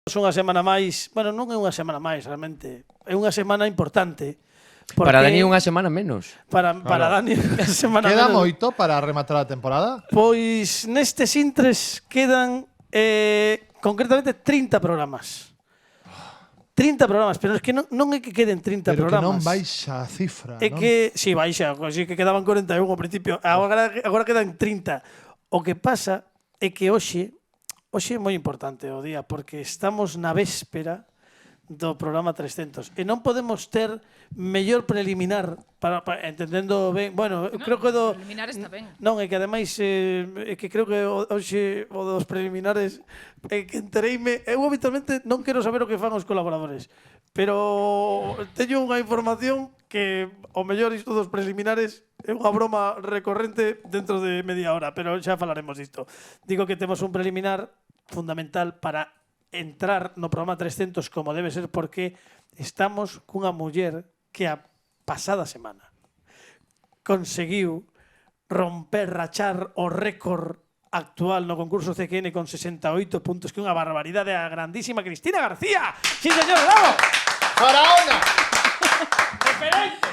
Unha semana máis, bueno, non é unha semana máis realmente, é unha semana importante. Para Dani unha semana menos. Para Dani unha semana Queda menos. moito para rematar a temporada? Pois nestes intres quedan concretamente 30 programas. 30 programas, pero es que non é que queden 30 Pero programas. que non baixa a cifra, É non? que, si, baixa, si que quedaban 41 ao principio, agora quedan 30. O que pasa é que hoxe é moi importante o día, porque estamos na véspera do programa 300 e non podemos ter mellor preliminar para entendendo ben, bueno, creo que do preliminar está ben. Non, é que ademais é que creo que hoxe o dos preliminares é que entereime, eu habitualmente non quero saber o que fan os colaboradores, pero teño unha información que o mellor isto dos preliminares é unha broma recorrente dentro de media hora, pero xa falaremos disto. Digo que temos un preliminar fundamental para entrar no programa 300 como debe ser, porque estamos cunha muller que a pasada semana conseguiu rachar o récord actual no concurso CQN con 68 puntos, que é unha barbaridade, a grandísima Cristina García. Sí, señor, bravo. ¡Faraona! Referente.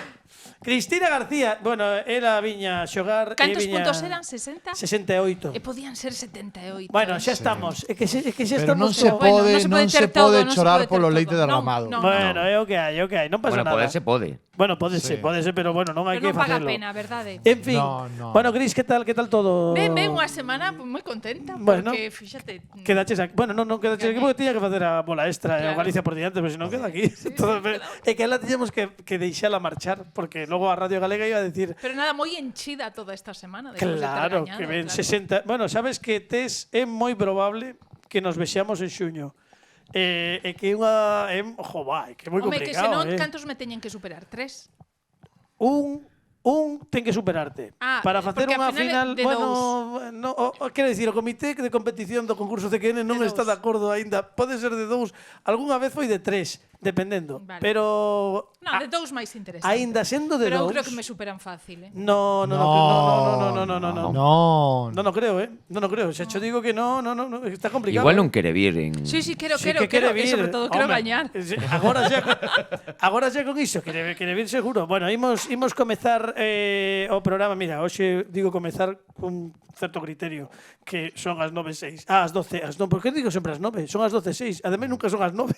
Cristina García, bueno, ela viña xogar. Cantos viña puntos eran? 60? 68. E podían ser 78. Bueno, xa estamos. É que xa Pero non estamos. se Bueno, pode, non se non pode se ter todo, pode non se chorar pode ter polo todo. leite derramado. No. Bueno, é o que hai, non pasa Bueno, nada. poder se pode. Bueno, pode ser, pero bueno, non hai que Pero non paga facelo. pena, verdade? En fin. No. Bueno, Cris, que tal todo? Ben, unha semana moi contenta, Bueno, porque fíxate... Quedaches aquí. Bueno, non quedaches aquí Gané. porque tiña que facer a bola extra e o Claro. Galicia por diante, pero se non queda aquí. Todo ben. É que ela tiñamos que deixala marchar, porque logo a Radio Galega iba a decir Pero nada, moi enchida toda esta semana. Despois claro, de ter gañado, que ven claro. 60. Bueno, sabes que é moi probable que nos vexamos en xuño. É que unha que é moi Home, que complicado. senón, cantos me teñen que superar? 3? Un ten que superarte. Ah, Para facer porque unha ao final final, de bueno, quero dicir, o comité de competición do concurso CQN non De está de dous. acordo aínda. Pode ser de 2, algunha vez foi de 3, dependendo. Vale. Pero Non, de 2 máis interesante. aínda sendo de 2. Pero eu creo que me superan fácil, No, No, No creo, Non creo. Xa cho digo que no, está complicado. Igual non quere vir en... Sí, quero, Sí, quero, que quere quero, e vir. sobre todo quero Home, gañar. Agora xa con iso, quere vir seguro. Bueno, imos comezar o programa. Mira, hoxe digo comezar cun certo criterio, que son as 9:06. As 12. Por que digo sempre as 9? Son as 12:06. Ademais, nunca son as 9.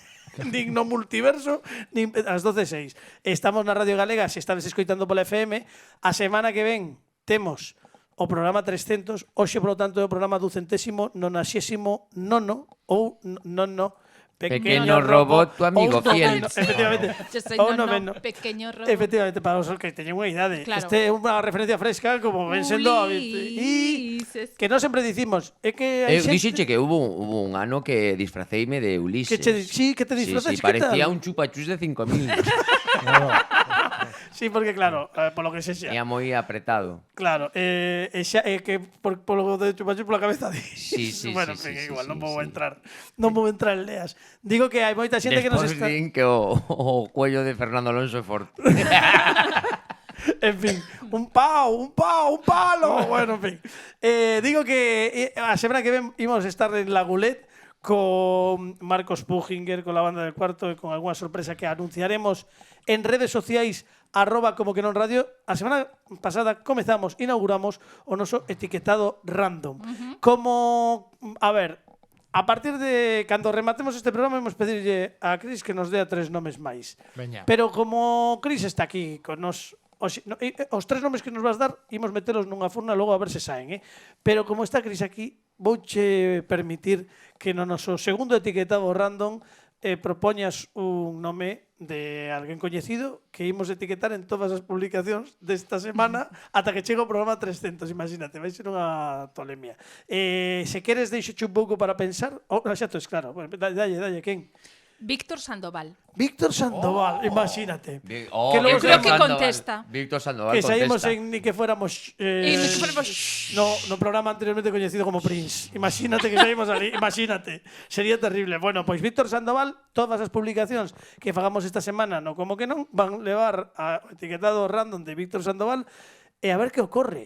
Nin no multiverso, nin as 12:06. Estamos na Radio Galega, se estades escoitando pola FM. A semana que ven temos o programa 300, hoxe, por lo tanto, é o programa 299 ou nono Pequeño robot, tu amigo ou fiel. noveno, efectivamente. Yo soy Ou nono, noveno. pequeño robot. Efectivamente, para os que teñen unha idade. Claro. Este é unha referencia fresca, como ven sendo Ulises. que non sempre dicimos, é que hai Eu xente dixenche que hubo un ano que disfraceime de Ulises. que te disfrazaste, Sí, que tal? parecía un chupachus de 5.000. Sí, porque claro, polo que sexa. Ia moi apretado. Claro, que polo de chupachus pola cabeza di. Sí, sí, Bueno, sí, en fin, sí, igual sí, non vou sí. entrar. Non vou entrar en leas. Digo que hai moita xente que nos Despois está din que o cuello de Fernando Alonso é forte. En fin, un palo. Bueno, en fin. Digo que a semana que ven imos estar en La Gulet con Marcos Pujinger, con la banda del cuarto e con alguna sorpresa que anunciaremos en redes sociais @como que non radio. A semana pasada inauguramos o noso etiquetado random. Como, a ver, a partir de cando rematemos este programa imos pedirlle a Cris que nos dea 3 nomes máis. Veña. Pero como Cris está aquí con nos os 3 nomes que nos vas dar imos metelos nunha furna logo a ver se saen, Pero como está Cris aquí, vouche permitir que no noso segundo etiquetado random propoñas un nome de alguén coñecido que imos etiquetar en todas as publicacións desta semana ata que chegue o programa 300, imagínate, vai ser unha tolemia. Se queres deixoche un pouco para pensar, xa tes claro, bueno, dalle, quen? Víctor Sandoval. Víctor Sandoval, imagínate. Oh, Que Eu logo creo que Sandoval. contesta. Víctor Sandoval Que saímos contesta. en ni que fuéramos Ni que fuéramos- no programa anteriormente coñecido como Prince. Imagínate que saímos ali, imagínate. Sería terrible. Bueno, pois Víctor Sandoval, todas as publicacións que fagamos esta semana, no como que non, van levar a etiquetado random de Víctor Sandoval e a ver que ocorre.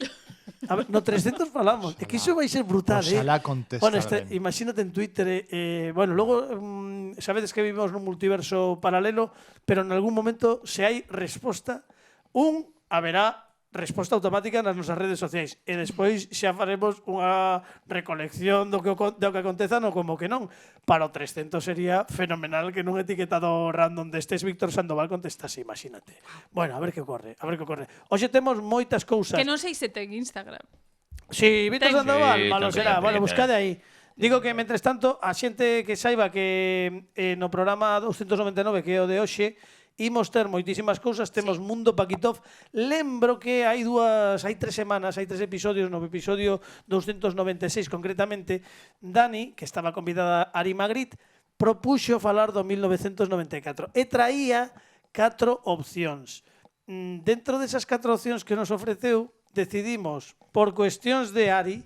A ver, no 300 falamos. É que iso vai ser brutal, Oxalá contesta Bueno, ben. imagínate en Twitter, bueno, logo sabedes que vivimos nun multiverso paralelo, pero en algún momento se hai resposta, haberá resposta automática nas nosas redes sociais e despois xa faremos unha recolección do que aconteza no como que non. Para o 300 sería fenomenal que nun etiquetado random destes Víctor Sandoval contestase, imagínate. Bueno, a ver que ocorre. Hoxe temos moitas cousas. Que non sei se ten Instagram. Sí, Víctor Ten. Sandoval, Sí, malo tamén, será. Bueno, tamén. buscade aí. Digo que, mentres tanto, a xente que saiba que no programa 299, que é o de hoxe, imos ter moitísimas cousas, temos Mundo Paquitov. Lembro que hai 3 semanas, hai 3 episodios, no episodio 296 concretamente, Dani, que estaba convidada a Ari Magritte, propuxo falar do 1994 e traía 4 opcións. Dentro desas 4 opcións que nos ofreceu, decidimos, por cuestións de Ari,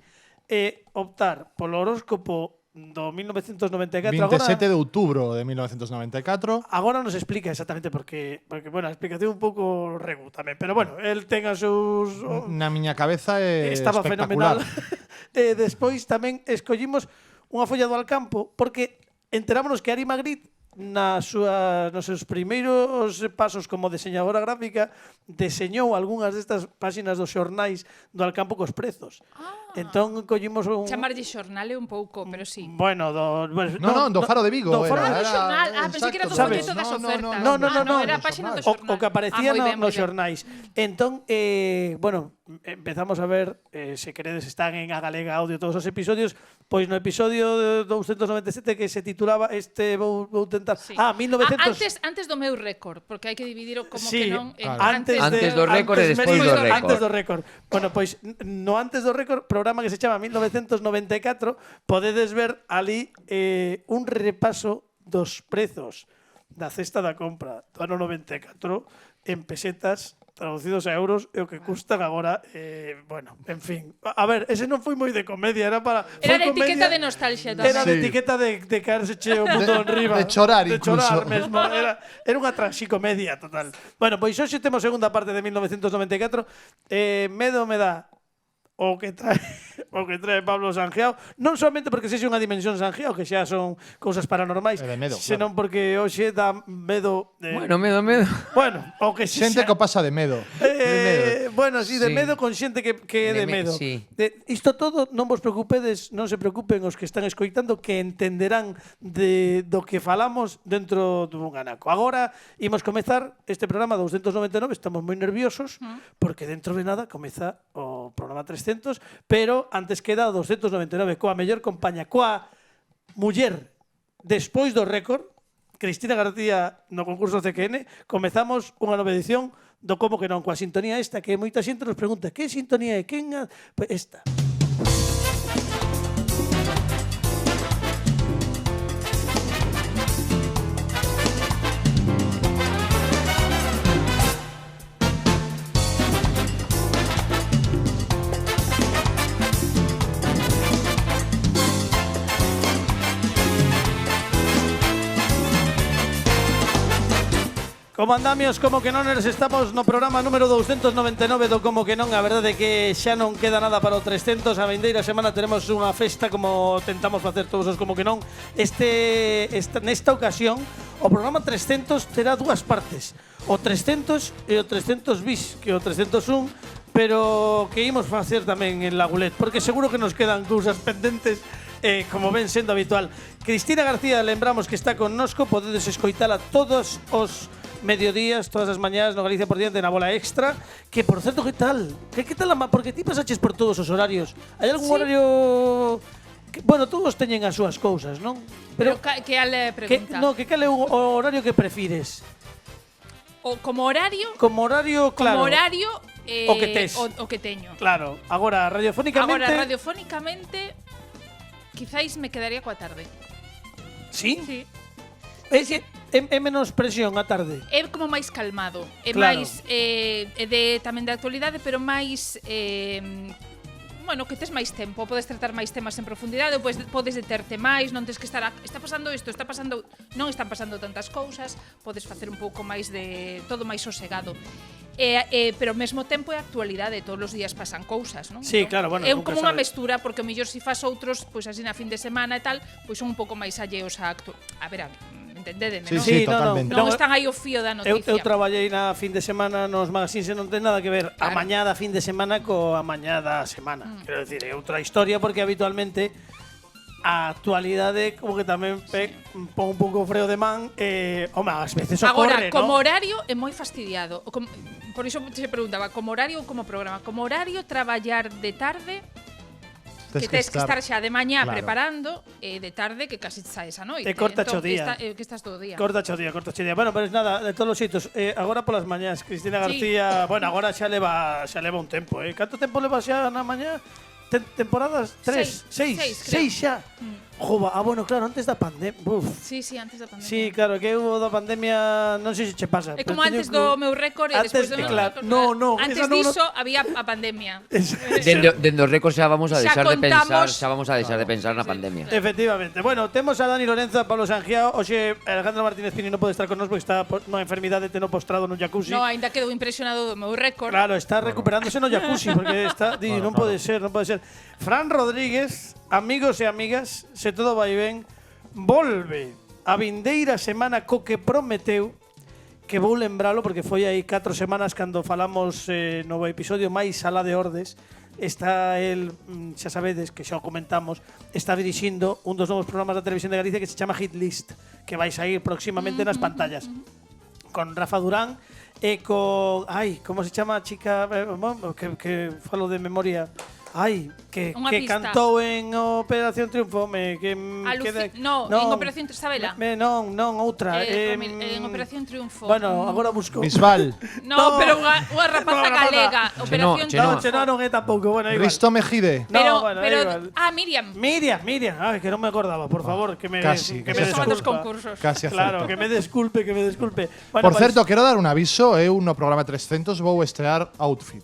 optar polo horóscopo do 1994. 27 de outubro de 1994. Agora nos explica exactamente porque bueno, a explicación un pouco regu tamén, pero bueno, el ten as seus Na miña cabeza é estaba espectacular. fenomenal. Despois tamén escollimos unha folla do Alcampo porque enterámonos que Ari Magritte nos seus primeiros pasos como diseñadora gráfica deseñou algunhas destas páxinas dos xornais do Alcampo cos prezos. Entón collimos Chamarlle xornal é un pouco, pero sí. Bueno, Do Faro de Vigo. do Faro Ah, de do xornal. Pensei que era do ¿sabes? folleto das ofertas. No. Era a páxina do O xornal. que aparecía moi ben, moi nos ben. xornais. Entón, bueno, empezamos a ver, se queredes, están en A Galega Audio todos os episodios, pois no episodio 297 que se titulaba vou tentar. Sí. 1900 Antes do meu récord, porque hai que dividir como Sí, que non claro. Antes do récord e despois do récord. Antes do récord. Bueno, pois no antes do récord, programa que se chama 1994, podedes ver ali un repaso dos prezos da cesta da compra do ano 94 en pesetas traducidos a euros e o que custan agora, bueno, en fin. A ver, ese non foi moi de comedia, era Era foi de comedia, etiqueta de nostalgia tamén. Era de Sí. etiqueta de caerse che o mundo enriba. de chorar De incluso. chorar mesmo. Era unha traxicomedia total. Bueno, pois hoxe temos segunda parte de 1994. Medo me dá o que trae Pablo Sangiao, non somente porque sexe unha dimensión Sangiao, que xa son cousas paranormais, É de medo, senón porque hoxe dá medo. Bueno, medo. Bueno, o que Xente que pasa de medo. bueno, sí, de Sí. medo con xente que é de medo. Sí. Isto todo non vos preocupedes, non se preocupen os que están escoitando, que entenderán do que falamos dentro dun anaco. Agora imos comezar este programa 299, estamos moi nerviosos porque dentro de nada comeza o programa 300, pero antes queda o 299 coa mellor compañía, coa muller despois do récord, Cristina García no concurso CQN. Comezamos unha nova edición do Como que non, coa sintonía esta que moita xente nos pregunta que sintonía é, quen a... Pues esta. Como andamios, como que non eres, estamos no programa número 299 do Como que non. A verdade é que xa non queda nada para o 300. A vindeira semana teremos unha festa como tentamos facer todos os Como que non. Nesta ocasión, o programa 300 terá dúas partes. O 300 e o 300 bis, que o 301, pero que imos facer tamén en Lagulet, porque seguro que nos quedan cousas pendentes, como ven sendo habitual. Cristina García, lembramos que está connosco, podedes escoitala todos os mediodías, todas as mañás no Galicia por diante na Bola Extra, que por certo, que tal? Que tal? Porque ti pasaches por todos os horarios. Hai algún horario que, bueno, todos teñen as súas cousas, non? Pero que ale pregunta. Que cal é o horario que prefires? O como horario, Como horario, claro. como horario o que tes. o que teño. Claro, agora radiofónicamente. Agora radiofónicamente quizáis me quedaría coa tarde. Sí? Sí. É menos presión a tarde. É como máis calmado, é Claro. máis tamén de actualidade, pero máis bueno, que tes máis tempo, podes tratar máis temas en profundidade, ou podes deterte máis, non tes que estar está pasando isto, non están pasando tantas cousas, podes facer un pouco máis de todo máis sosegado. Pero ao mesmo tempo é a actualidade, todos os días pasan cousas, non? Sí, claro, bueno, é nunca como unha sabe. mestura, porque o mellor se faz outros, pois así na fin de semana e tal, pois son un pouco máis alleos a a ver, entendedeme, Sí, non? sí, totalmente. Non están aí o fío da noticia. Eu traballei na fin de semana nos magazines e non ten nada que ver a Claro. mañá da fin de semana coa mañá da semana. Quero dicir, é outra historia porque habitualmente a actualidade como que tamén pon un pouco freo de man, home, ás veces Agora, ocorre, como ¿no? horario é moi fastidiado. Por iso se preguntaba, como horario ou como programa? Como horario, traballar de tarde, que tens que estar xa de mañá claro. preparando, e de tarde que casi saes a noite. Te corta cho día. Que estás todo o día. Corta cho día. Bueno, pero es nada, de todos os xeitos, agora polas mañás, Cristina Sí. García, bueno, agora xa leva un tempo, Canto tempo leva xa na mañá? Temporadas? 3, 6 xa. Jova, bueno, claro, antes da pandemia. Sí, antes da pandemia. Sí, claro, que hubo da pandemia, non sei se che pasa. É como pero antes teño do meu récord e Antes, despois do meu claro, récord. no, Antes esa non- diso había a pandemia. Dende os récords xa vamos a Xa deixar de pensar, contamos. xa vamos a deixar de pensar na pandemia. Efectivamente. Bueno, temos a Dani Lorenzo, a Pablo Sangiao. Oxe, Alejandro Martínez Pini non pode estar con nos porque está por unha enfermidade teno postrado nun jacuzzi. No, ainda quedou impresionado do meu récord. Claro, está recuperándose no jacuzzi porque está, non pode ser. Fran Rodríguez, amigos e amigas, se todo vai ben, volve a vindeira semana co que prometeu, que vou lembralo porque foi aí 4 semanas cando falamos no episodio máis alá de Ordes. Está el, xa sabedes que xa o comentamos, está dirixindo un dos novos programas da Televisión de Galicia que se chama Hit List, que vai sair próximamente nas pantallas. Con Rafa Durán e con... Ai, como se chama a chica que falo de memoria? Ai, que Unha pista. cantou en Operación Triunfo, No, en Operación Isabela. Non, outra. En Operación Triunfo. Bueno, agora busco. Bisbal. No, pero unha rapaza No, galega. Chenoa, Operación Chenoa. No, non é tampouco, bueno, igual. Risto Mejide. No, Pero, bueno, pero igual. Miriam. Miriam, ay, que non me acordaba, por favor, que me Casi, que casi me Son dos desculpa. concursos. Casi Claro, acerto. que me desculpe. Bueno, Por pues, certo, quero dar un aviso, eu no programa 300 vou estrear outfit.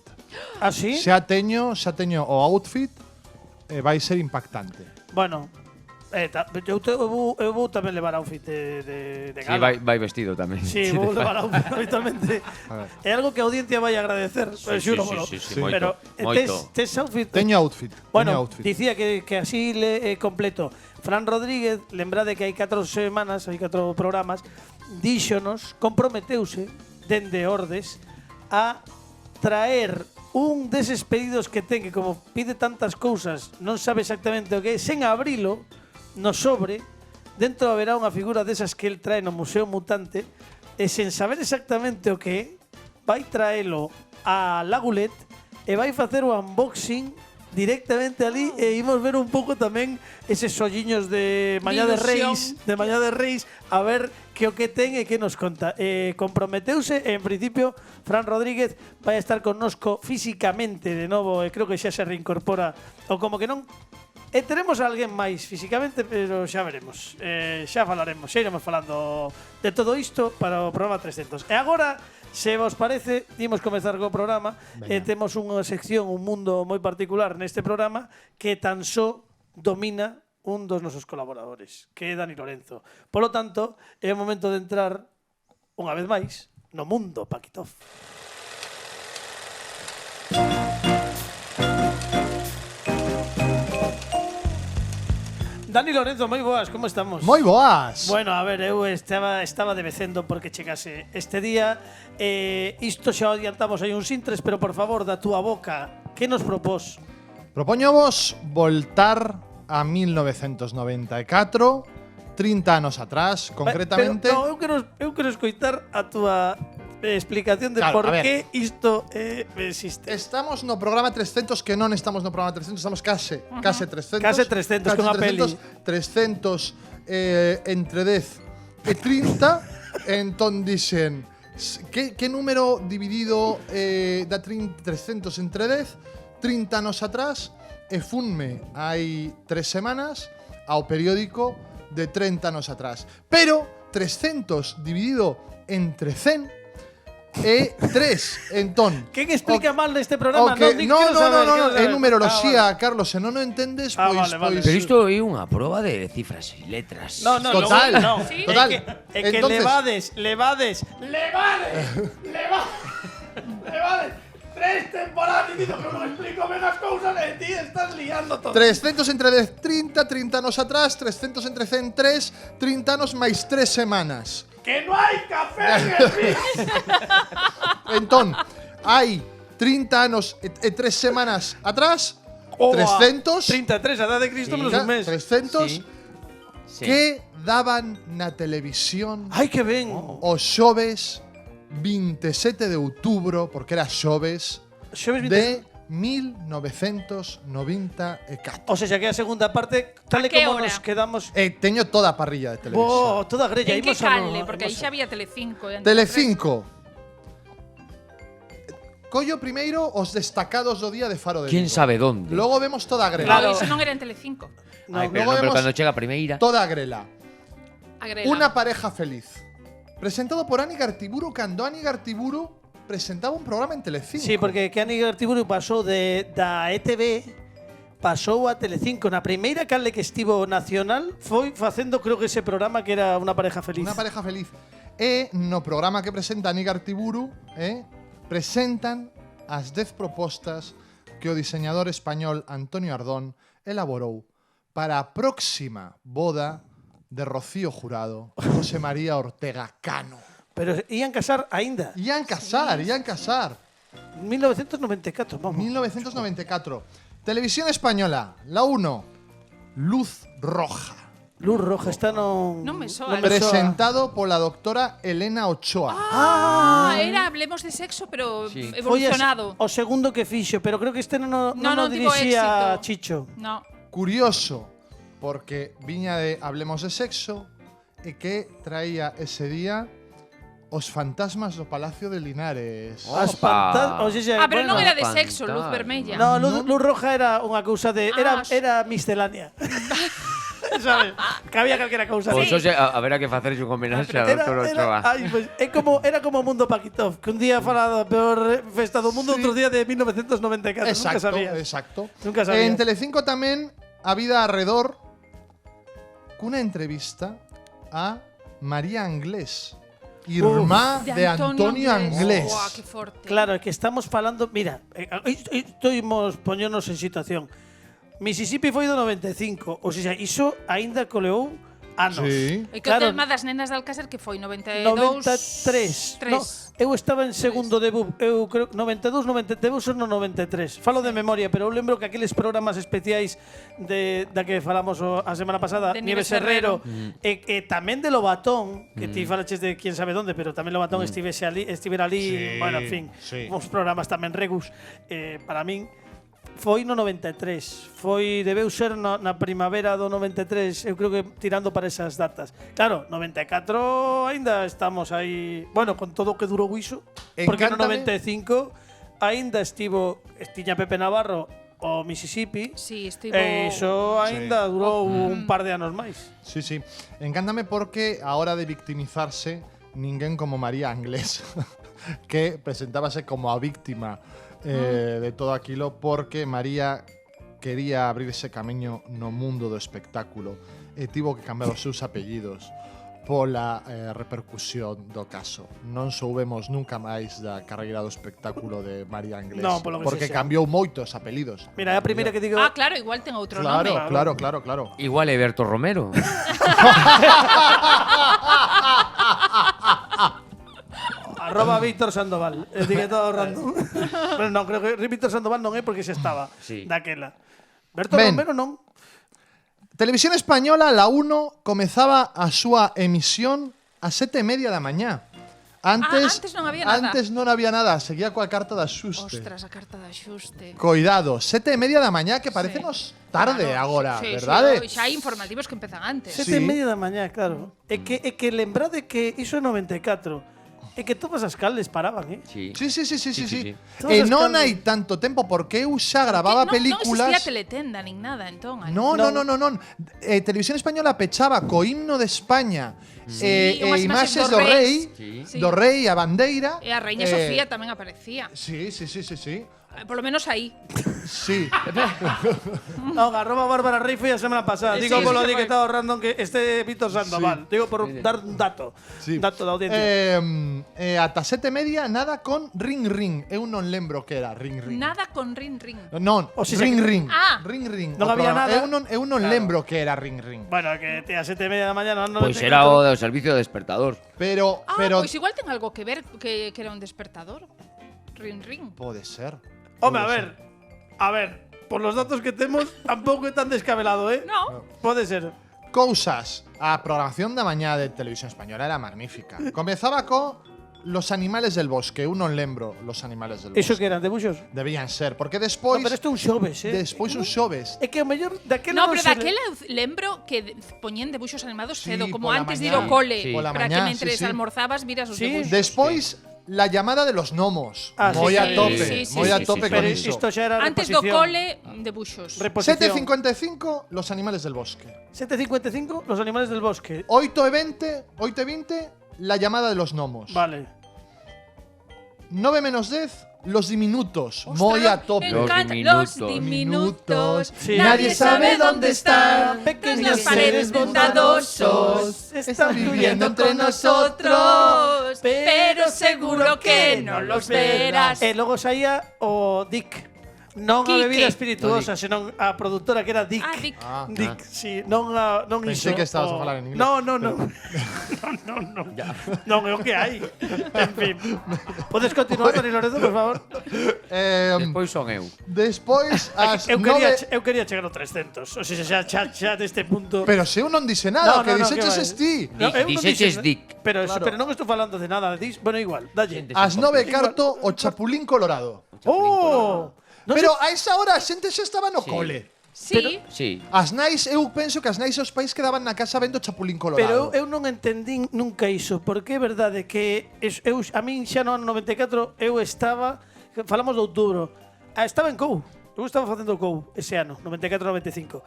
¿ah, sí? Xa teño o outfit e vai ser impactante. Bueno, eu vou tamén levar outfit de Sí, gala. vai vestido tamén. Sí, vou levar outfit habitualmente. A ver. É algo que a audiencia vai agradecer, xuro, sí, Sí. moito, Pero moito. tes outfit. Teño outfit. Bueno, teño outfit. dicía que así completo. Fran Rodríguez, lembrade que hai 4 semanas, hai 4 programas, díxonos, comprometeuse dende Ordes a traer un deses pedidos que ten que como pide tantas cousas, non sabe exactamente o que é, sen abrilo no sobre, dentro haberá unha figura desas que el trae no Museo Mutante e sen saber exactamente o que é, vai traelo a Lagulet e vai facer o unboxing directamente ali e imos ver un pouco tamén eses solliños de Mañá de Reis, a ver que o que ten e que nos conta. Comprometeuse e en principio Fran Rodríguez vai a estar connosco físicamente de novo e creo que xa se reincorpora ou como que non. E teremos a alguén máis físicamente, pero xa veremos. Xa falaremos, xa iremos falando de todo isto para o programa 300. E agora, se vos parece, imos comezar co programa. Temos unha sección, un mundo moi particular neste programa que tan só domina un dos nosos colaboradores, que é Dani Lorenzo. Polo tanto, é o momento de entrar, unha vez máis, no mundo Paquitov. Dani Lorenzo, moi boas, como estamos? Moi boas. Bueno, a ver, eu estaba debecendo porque chegase este día. Isto xa o adiantamos hai uns intres, pero por favor, da túa boca, que nos propós? Propóñovos voltar a 1994, 30 anos atrás, concretamente. Pero, no, eu quero escoitar a túa explicación de Claro, por a ver. que isto existe. Estamos no programa 300, que non estamos no programa 300, estamos case 300. Case 300, con a peli. 300 entre 10 e 30. Entón dixen, que número dividido da 300 entre 10? 30 anos atrás, e funme hai 3 semanas ao periódico de 30 anos atrás. Pero 300 dividido entre 100 e 3, entón. Quen explica mal neste programa? Okay. Non, quero saber. É numeroloxía, Carlos, se non o entendes, pois vale. Pero isto é unha proba de cifras e letras. No, Total, no. Sí. total. É que Entonces- levades. vale. 3 temporadas dicindo que non explico ben as cousas e ti estás liando todo. 300 entre 10, 30 anos atrás, 300 entre 100, 3, 30 anos máis 3 semanas. Que non hai café en el bis. Entón, hai 30 anos e 3 semanas atrás, Oa, 300, 33, a edad de Cristo menos un mes. 300 Sí. que daban na televisión Ai, que ben. os xoves 27 de outubro, porque era xoves, Xoves 20. de 1994. O sea, que a segunda parte, tal e A que como hora? nos quedamos. Teño toda a parrilla de televisión. Bo, toda grella. En que imos a no- canle? Porque aí imos xa a- había Telecinco. e Antena Telecinco. Collo primeiro os destacados do día de Faro de ¿Quién Vigo. sabe dónde? Logo vemos toda a tres. grela. Claro. Claro, iso non era en Telecinco. No, Ay, pero, luego no, pero vemos- cuando llega Primeira. Toda a grela. A Grela. Una pareja feliz. Presentado por Ani Gartiburu, cando Ani Gartiburu presentaba un programa en Telecinco. Sí, porque que Ani Gartiburu pasou da ETV pasou a Telecinco. Na primeira canle que estivo nacional foi facendo, creo que ese programa que era Una pareja feliz. Una pareja feliz. E no programa que presenta Ani Gartiburu, presentan as 10 propostas que o diseñador español Antonio Ardón elaborou para a próxima boda de Rocío Jurado e José María Ortega Cano. Pero ian casar aínda. Ian casar. 1994, vamos. 1994. Televisión Española, la 1, Luz Roja. Luz roja, esta non... Non me soa. Presentado pola doctora Elena Ochoa. Era Hablemos de Sexo, pero Sí. Foi evolucionado. o segundo que fixo, pero creo que este non No, o tivo dirixía éxito. Chicho. No. Curioso, porque viña de Hablemos de Sexo e que traía ese día os fantasmas do Palacio de Linares. As Opa. pantallas, Pero non era de fantasma. sexo, Luz Vermella. No, luz roja era unha cousa de Ah, era miscelánea. ¿Sabes? Que había calquera cousa. Pois de- hoxe haberá que facerlle un homenaxe ao Era, Dr. Ochoa. ay, pues, era como Mundo Paquitov, que un día fala da peor festa do mundo, Sí. outro día de 1994. Nunca sabías. Exacto. Nunca sabías. En Telecinco tamén a vida arredor cunha entrevista a María Anglés, irmá de Antonio Anglés. Buah, que forte. Claro, é que estamos falando, mira, estamos poñéndonos en situación. Mississippi foi do 95, ou seja, iso aínda coleou anos. Sí. E que o tema das nenas de Alcácer que foi 92... 93. No, eu estaba en segundo de BUP, eu creo 92, 90, debo ser no 93. Falo de memoria, pero eu lembro que aqueles programas especiais da que falamos a semana pasada, De Nieves Nieves Herrero, Herrero. e tamén de Lobatón, que ti falaches de quién sabe dónde, pero tamén Lobatón estivera ali, Sí, bueno, en fin, sí. uns programas tamén regus, para min. Foi no 93, debeu ser na primavera do 93, eu creo que tirando para esas datas. Claro, 94 aínda estamos aí, bueno, con todo o que durou iso, porque no Encántame. 95 aínda estiña Pepe Navarro o Mississippi, Sí, estivo... e iso aínda durou un par de anos máis. Sí, sí. Encántame porque a hora de victimizarse, ninguén como María Anglés, que presentábase como a víctima de todo aquilo, porque María quería abrir ese camiño no mundo do espectáculo e tivo que cambiar os seus apellidos pola repercusión do caso. Non soubemos nunca máis da carreira do espectáculo de María Anglés, No, polo que porque sexa. cambiou moitos apelidos. Mira, é a primeira que digo, Ah, claro, igual ten outro nome. Claro. Igual é Berto Romero. arroba Víctor Sandoval, etiquetado random. Pero non, creo que Víctor Sandoval non é porque xa estaba Sí. daquela. Berto Ben. Romero non. Televisión Española, la 1, comezaba a súa emisión a 7:30 da mañá. Antes antes non había nada. Antes non había nada, seguía coa carta de axuste. Ostras, a carta de axuste. Coidado, 7:30 da mañá, que parecenos tarde Claro, agora, sí, verdade? Sí, xa hai informativos que empezan antes. 7:30 da mañá, claro. É que lembrade que iso é 94. É que todas as calles paraban, Sí. Sí. sí. Todas E as non calles. hai tanto tempo porque eu xa grababa Non películas. existía teletenda nin nada, entón. Non. Televisión Española pechaba co himno de España Sí, e unhas imaxes imaxes do dos rei, reis. Sí. do rei a bandeira. E a Reiña Sofía tamén aparecía. Sí. Por lo menos aí. Sí. No, arroba Bárbara Rey foi a semana pasada. Sí, Digo sí, polo sí, etiquetado random que este Víctor Sandoval. Digo por dar un dato. Sí. Dato da audiencia. Ata 7:30 nada con ring ring. Eu non lembro que era ring ring. Nada con ring ring. Non, O si ring se- ring. Ah. Ring ring. Non o había programa. nada. Eu non lembro que era ring ring. Bueno, que te a 7:30 da mañana non Pois era o do servicio de despertador. Pero Pois igual ten algo que ver que era un despertador. Ring ring. pode ser. Home, a ver, por los datos que temos, tampouco é tan descabelado, ¿eh? No. Pode ser. Cousas. A programación da mañá de Televisión Española era magnífica. Comezaba co Los animales del bosque. Eu non lembro Los animales del bosque. Eso que eran debuxos? Debían ser, porque No, despois pero isto é un xoves, ¿eh? despois un xoves. É que o mellor daquela No, pero se daquela lembro que poñían debuxos animados Sí, cedo, como pola antes de ir mañá. ao cole, Sí. Pola para mañá, que mentres sí, sí. almorzabas miras os Sí. debuxos. Despois la llamada de los gnomos. Ah, sí, Moi a sí, tope, sí, sí, moi a sí, tope sí, con Pero iso. isto xa era Antes do reposición. cole, debuxos. Reposición. 7:55 Los animales del bosque. 7:55, Los animales del bosque. 8:20 La llamada de los gnomos. Vale. 9:10 Los diminutos. Ostras, Moi a tope. me encantan Los los diminutos. diminutos. Sí. Nadie sabe dónde están. Pequeños Tras las paredes seres bondadosos. Están viviendo entre Nosotros, pero seguro que no los verás. E logo saía o Dick. Non a Quique. bebida espirituosa, senón a produtora que era Dick. Ah, Dick. Ah. Dick, sí, non Pensei iso. que estabas a o- falar en inglés. No. Non é o que hai. En fin. Podes continuar, Dani Lorenzo, por favor? Despois son eu. Despois as Eu quería, 9. eu quería chegar ao 300. O sea, xa deste punto. Pero se eu non dixe nada, o que dixeches ti. No, eu non Dixeches dixen- Dick. Pero, Claro. pero non estou falando de nada. Bueno, igual, dalle. Xente As 9:15 o Chapulín Colorado. ¡Oh! No Pero a esa hora a xente xa estaba no Sí. cole. Sí. Sí. As nais, eu penso que as nais e os pais quedaban na casa vendo Chapulín Colorado. Pero eu non entendín nunca iso, porque é verdade que a min xa no ano 94 eu estaba, falamos de outubro, estaba en COU, eu estaba facendo COU ese ano, 94-95.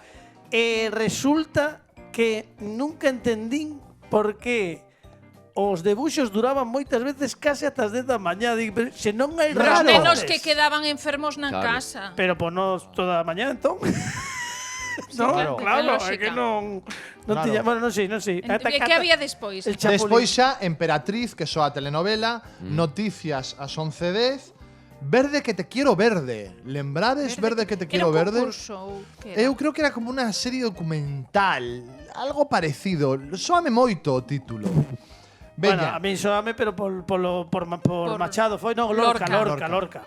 E resulta que nunca entendín por que os debuxos duraban moitas veces case ata as 10 da mañá. Digo, pero se non hai Os Claro. nenos razones. que quedaban enfermos na Claro. casa. Pero ponos toda a mañá, entón. No, claro. claro, Ten é que lógica. non Claro. tiña, bueno, non sei. Que había despois? El Chapulín. Despois xa Emperatriz, que soa a telenovela, Noticias ás 11:10, Verde que te quiero verde. Lembrades Verde que te quiero Era un verde? concurso, ou que era? Eu creo que era como unha serie documental, algo parecido. Soame moito o título. Bueno, Veña, a mí soame, pero por Machado foi, no, Lorca.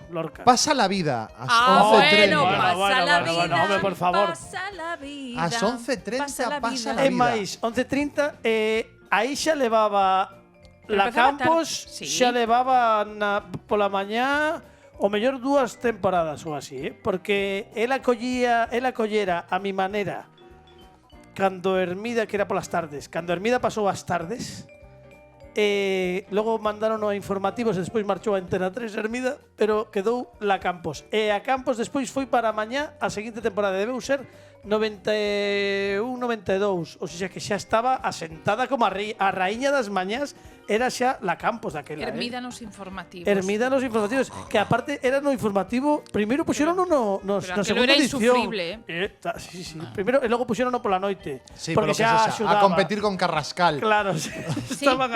Lorca. pasa la vida ás Ah, 11:30. bueno, pasa Bueno, la bueno, vida. bueno, hombre, por favor. Pasa la vida. Ás 11:30 pasa la É vida. máis, 11:30, aí xa levaba Pero la empezaba Campos, tarde. Sí. xa levaba pola mañá o mellor 2 temporadas ou así, porque ela collera a mi manera cando Hermida, que era polas tardes, cando Hermida pasou as tardes, logo mandaron a informativos e despois marchou a Antena 3 Hermida, pero quedou la Campos. E a Campos despois foi para a mañá a seguinte temporada. Debeu ser 91-92. O sea que xa estaba asentada como a raíña das mañás. Era xa la Campos daquela. Hermida nos informativos. Hermida nos informativos, que aparte era no informativo, primeiro puxeron no pero na aquilo segunda era edición. insufrible, Sí. Primeiro e logo puxeron pola noite, Sí, porque polo que xa sexa, axudaba. a competir con Carrascal. Claro, sí. estaban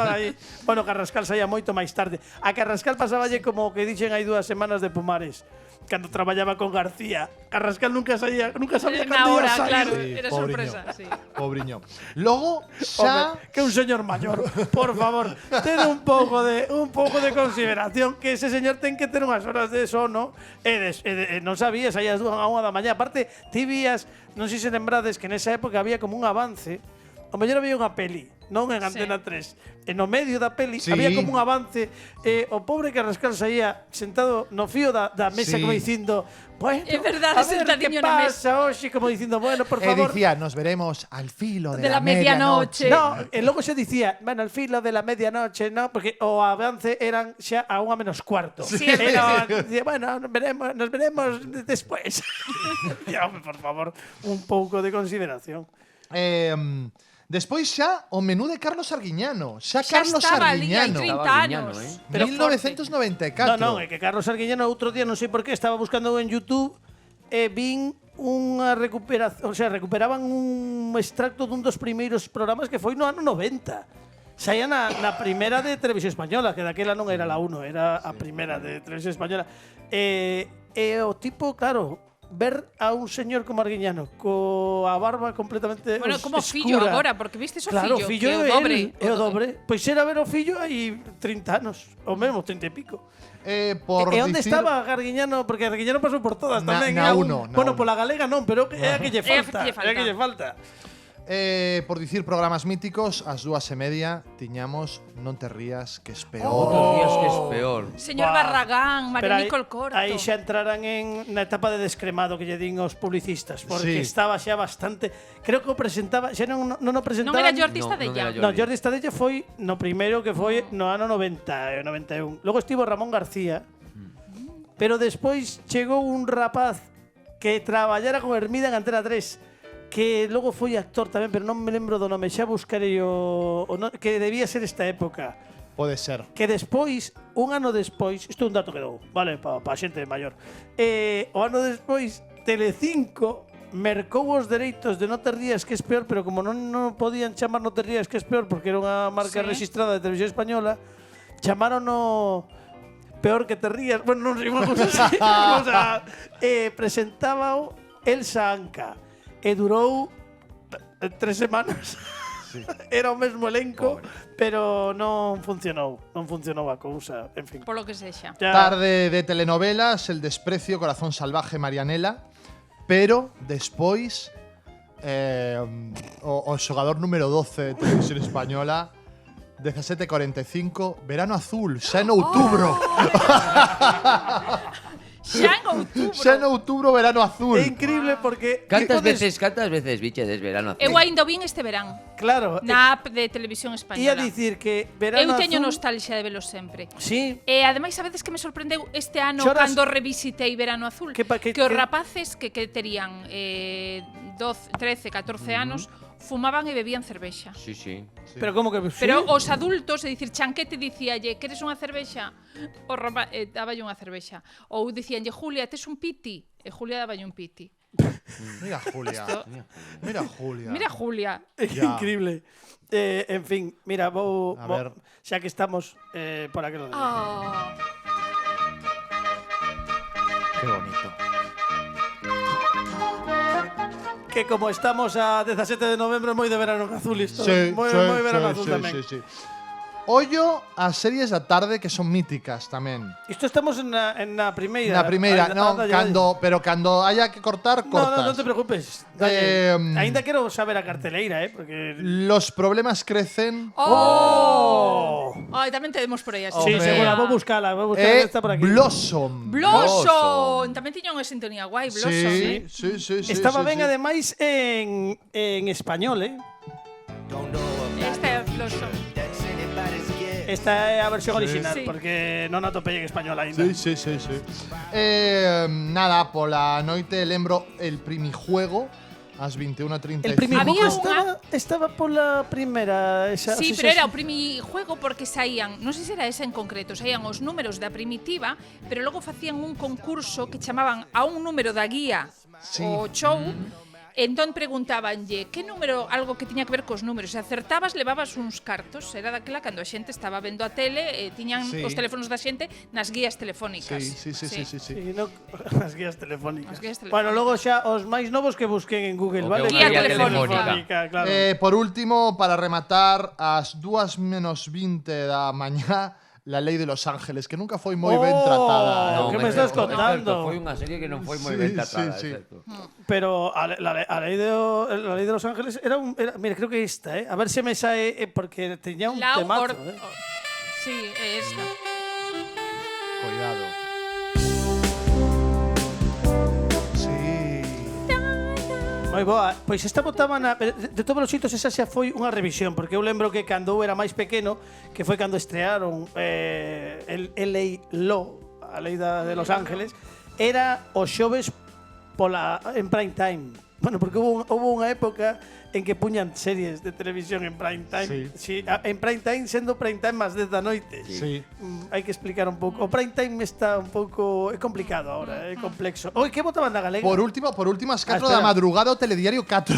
aí. Bueno, Carrascal saía moito máis tarde. A Carrascal pasáballe como que dixen hai 2 semanas de Pumares, cando traballaba con García. Carrascal nunca sabía Na cando hora, ia sair. claro, Sí, era pobriño. sorpresa. Sí. Pobriño. Logo, xa… Hombre, que un señor mayor, por favor, ten un pouco de consideración, que ese señor ten que ter unhas horas de sono e non sabías aí as 2 a 1 da mañá. Aparte, ti vías, non sei se lembrades que nesa época había como un avance. O mellor había unha peli, non en Antena 3. E no medio da peli Sí. había como un avance. O pobre Carrascal saía sentado no fío da mesa Sí. como dicindo, bueno, É verdade, a ver que sentadiño na pasa hoxe, como dicindo, bueno, por E favor. dicía, nos veremos al filo de, De la medianoche. No, e logo se dicía, bueno, al filo de la medianoche, ¿no? Porque o avance eran xa a 1:45. Sí. Era, dicía, bueno, nos veremos después. Ya, hombre, por favor, un pouco de consideración. Despois xa o menú de Carlos Arguiñano. Xa Xa Carlos estaba ali, hai Arguiñano. 30 Estaba anos. Arguiñano, Pero 1994. Non, é que Carlos Arguiñano outro día, non sei por qué, estaba buscando en YouTube e vin unha recuperación, o sea, recuperaban un extracto dun dos primeiros programas que foi no ano 90. Saía na primeira de Televisión Española, que daquela non era la 1, era a primeira de Televisión Española. E o tipo, claro, ver a un señor como Arguiñano coa barba completamente Bueno, como escura. fillo agora, porque vistes o Claro, fillo, fillo que é o dobre. É o dobre. Pois era ver o fillo hai 30 anos, ou mesmo 30 e pico. Por E onde dicir- estaba Arguiñano? Porque Arguiñano pasou por todas Na- tamén. na é uno, na bueno, uno. pola galega non, pero é a que lle falta. É a que lle falta. Por dicir programas míticos, ás 2:30 tiñamos Non te rías, que es peor. Outros días que es peor. Señor Buah. Barragán, Pero Marianico el Corto. aí xa entraran na etapa de descremado que lle din aos publicistas, porque Sí. estaba xa bastante. Creo que o presentaba, xa non o presentaba. Non era Jordi No, Estadella. non era No, Jordi Estadella foi no primeiro que foi no ano 90 e 91. Logo estivo Ramón García. Pero despois chegou un rapaz que traballara con Hermida en Antena 3, que logo foi actor tamén, pero non me lembro do nome. Xa buscarei que debía ser esta época. Pode ser. Que despois, un ano despois, isto é un dato que dou, vale, para xente maior. O ano despois, Telecinco mercou os dereitos de Non te rías que es peor, pero como non podían chamar Non te rías que es peor porque era unha marca Sí. registrada de Televisión Española, chamarono Peor que te rías. Bueno, non sei unha cousa así. O sea, presentábao Elsa Anca e durou 3 semanas. Sí. Era o mesmo elenco, pero non funcionou. Non funcionou a cousa, en fin. Polo que sexa. Ya- Tarde de telenovelas, El desprecio, Corazón salvaje, Marianela. Pero despois o xogador número 12 de Televisión Española, 17:45, Verano Azul, xa en outubro. Xa en outubro. Xa en outubro, Verano Azul. É increíble porque Cantas podes- veces bichedes verano azul? Eu ainda o vin este verán. Claro, Na app de Televisión ia Española. dicir que Verano Eu teño Azul, nostalgia de velo sempre. Sí, E ademais, sabedes que me sorprendeu este ano Choras- cando revisitei Verano Azul? Que os rapaces que terían 12, 13, 14 anos fumaban e bebían cervexa. Sí, sí. pero como que Pero sí? os adultos, é dicir, Chanquete dicíalle, queres unha cervexa? O daballe unha cervexa. Ou dicíanlle, Julia, tes un piti? E Julia daballe un piti. Mira Julia. Mira Julia. Mira, Julia. É Ya. increíble. En fin, mira, A ver. xa que estamos por aquí lo digo. Oh. Qué bonito. Que como estamos a 17 de novembro, moi de Verano Azul isto. moi Verano Azul tamén. sí. Ollo as series da tarde que son míticas tamén. Isto estamos en na primeira. Na primeira, non, dalle, pero cando haya que cortar, dalle. cortas. No te preocupes. Dalle. Eh, Ainda quero saber a carteleira, porque Los problemas crecen. Oh! Ai, tamén temos por aí así. Sí, Hombre. segura, vou buscala, está por aquí. Blossom. Blossom! Tamén tiña unha sintonía guai, Blossom. Sí. Estaba sí, ben sí. ademais en español, Esta é Blossom. Esta é a versión original, Sí. porque non a topei en español aínda. Sí. Nada, pola noite lembro el primijuego ás 21:35. El primijuego Había estaba pola primeira, esa, Sí, o sea, pero era o primijuego porque saían, non sei se era esa en concreto, saían os números da primitiva, pero logo facían un concurso que chamaban a un número da guía Sí. o show. Entón preguntabanlle que número, algo que tiña que ver cos números. Se acertabas, levabas uns cartos. Era daquela cando a xente estaba vendo a tele e tiñan Sí. os teléfonos da xente nas guías telefónicas. Sí. Sí, no, as guías telefónicas. As guías telefónicas. Bueno, logo xa os máis novos que busquen en Google, O vale? que Guía unha telefónica. Claro. Por último, para rematar, ás 2:20 da mañá, La Lei de Los Ángeles, que nunca foi moi ben tratada. No, ¿qué me estás contando? Foi unha serie que non foi moi Sí, ben tratada, sí. é certo. Pero a lei de Los Ángeles era mira, creo que esta, a ver se me sae porque teña un La temazo, Sí, é esta. Cuidado. Sí. Moi boa. Pois esta botaba de todos os xitos esa xa foi unha revisión, porque eu lembro que cando eu era máis pequeno, que foi cando estrearon el LA Law, a lei de Los Ángeles, era os xoves en prime time. Bueno, porque hubo unha época en que puñan series de televisión en prime time. Sí, en prime time, sendo prime time más 10 da noite. Sí. Hai que explicar un pouco. O prime time está un pouco... É complicado ahora, é complexo. Oi, que botaban na galega? Por último, as 4 espera. da madrugada o telediario 4.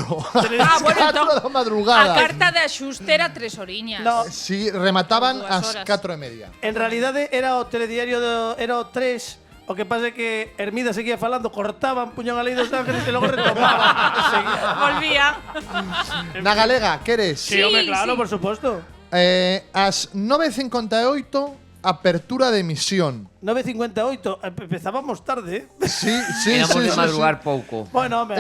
Ah, bueno, 4 entón, da madrugada. a carta de axuste era 3 horiñas. No. Sí, remataban Por ás 2 horas. 4:30. En realidade era o telediario era o 3. O que pasa é que Hermida seguía falando, cortaban, puñan a Lei dos Ángeles e logo retomaban. Volvía. Na galega, queres? Sí, hombre, claro, sí. por supuesto. Ás 9:58, apertura de emisión. 9:58, empezábamos tarde. Sí, sí, Éramos sí, de sí, madrugar pouco. Bueno, hombre,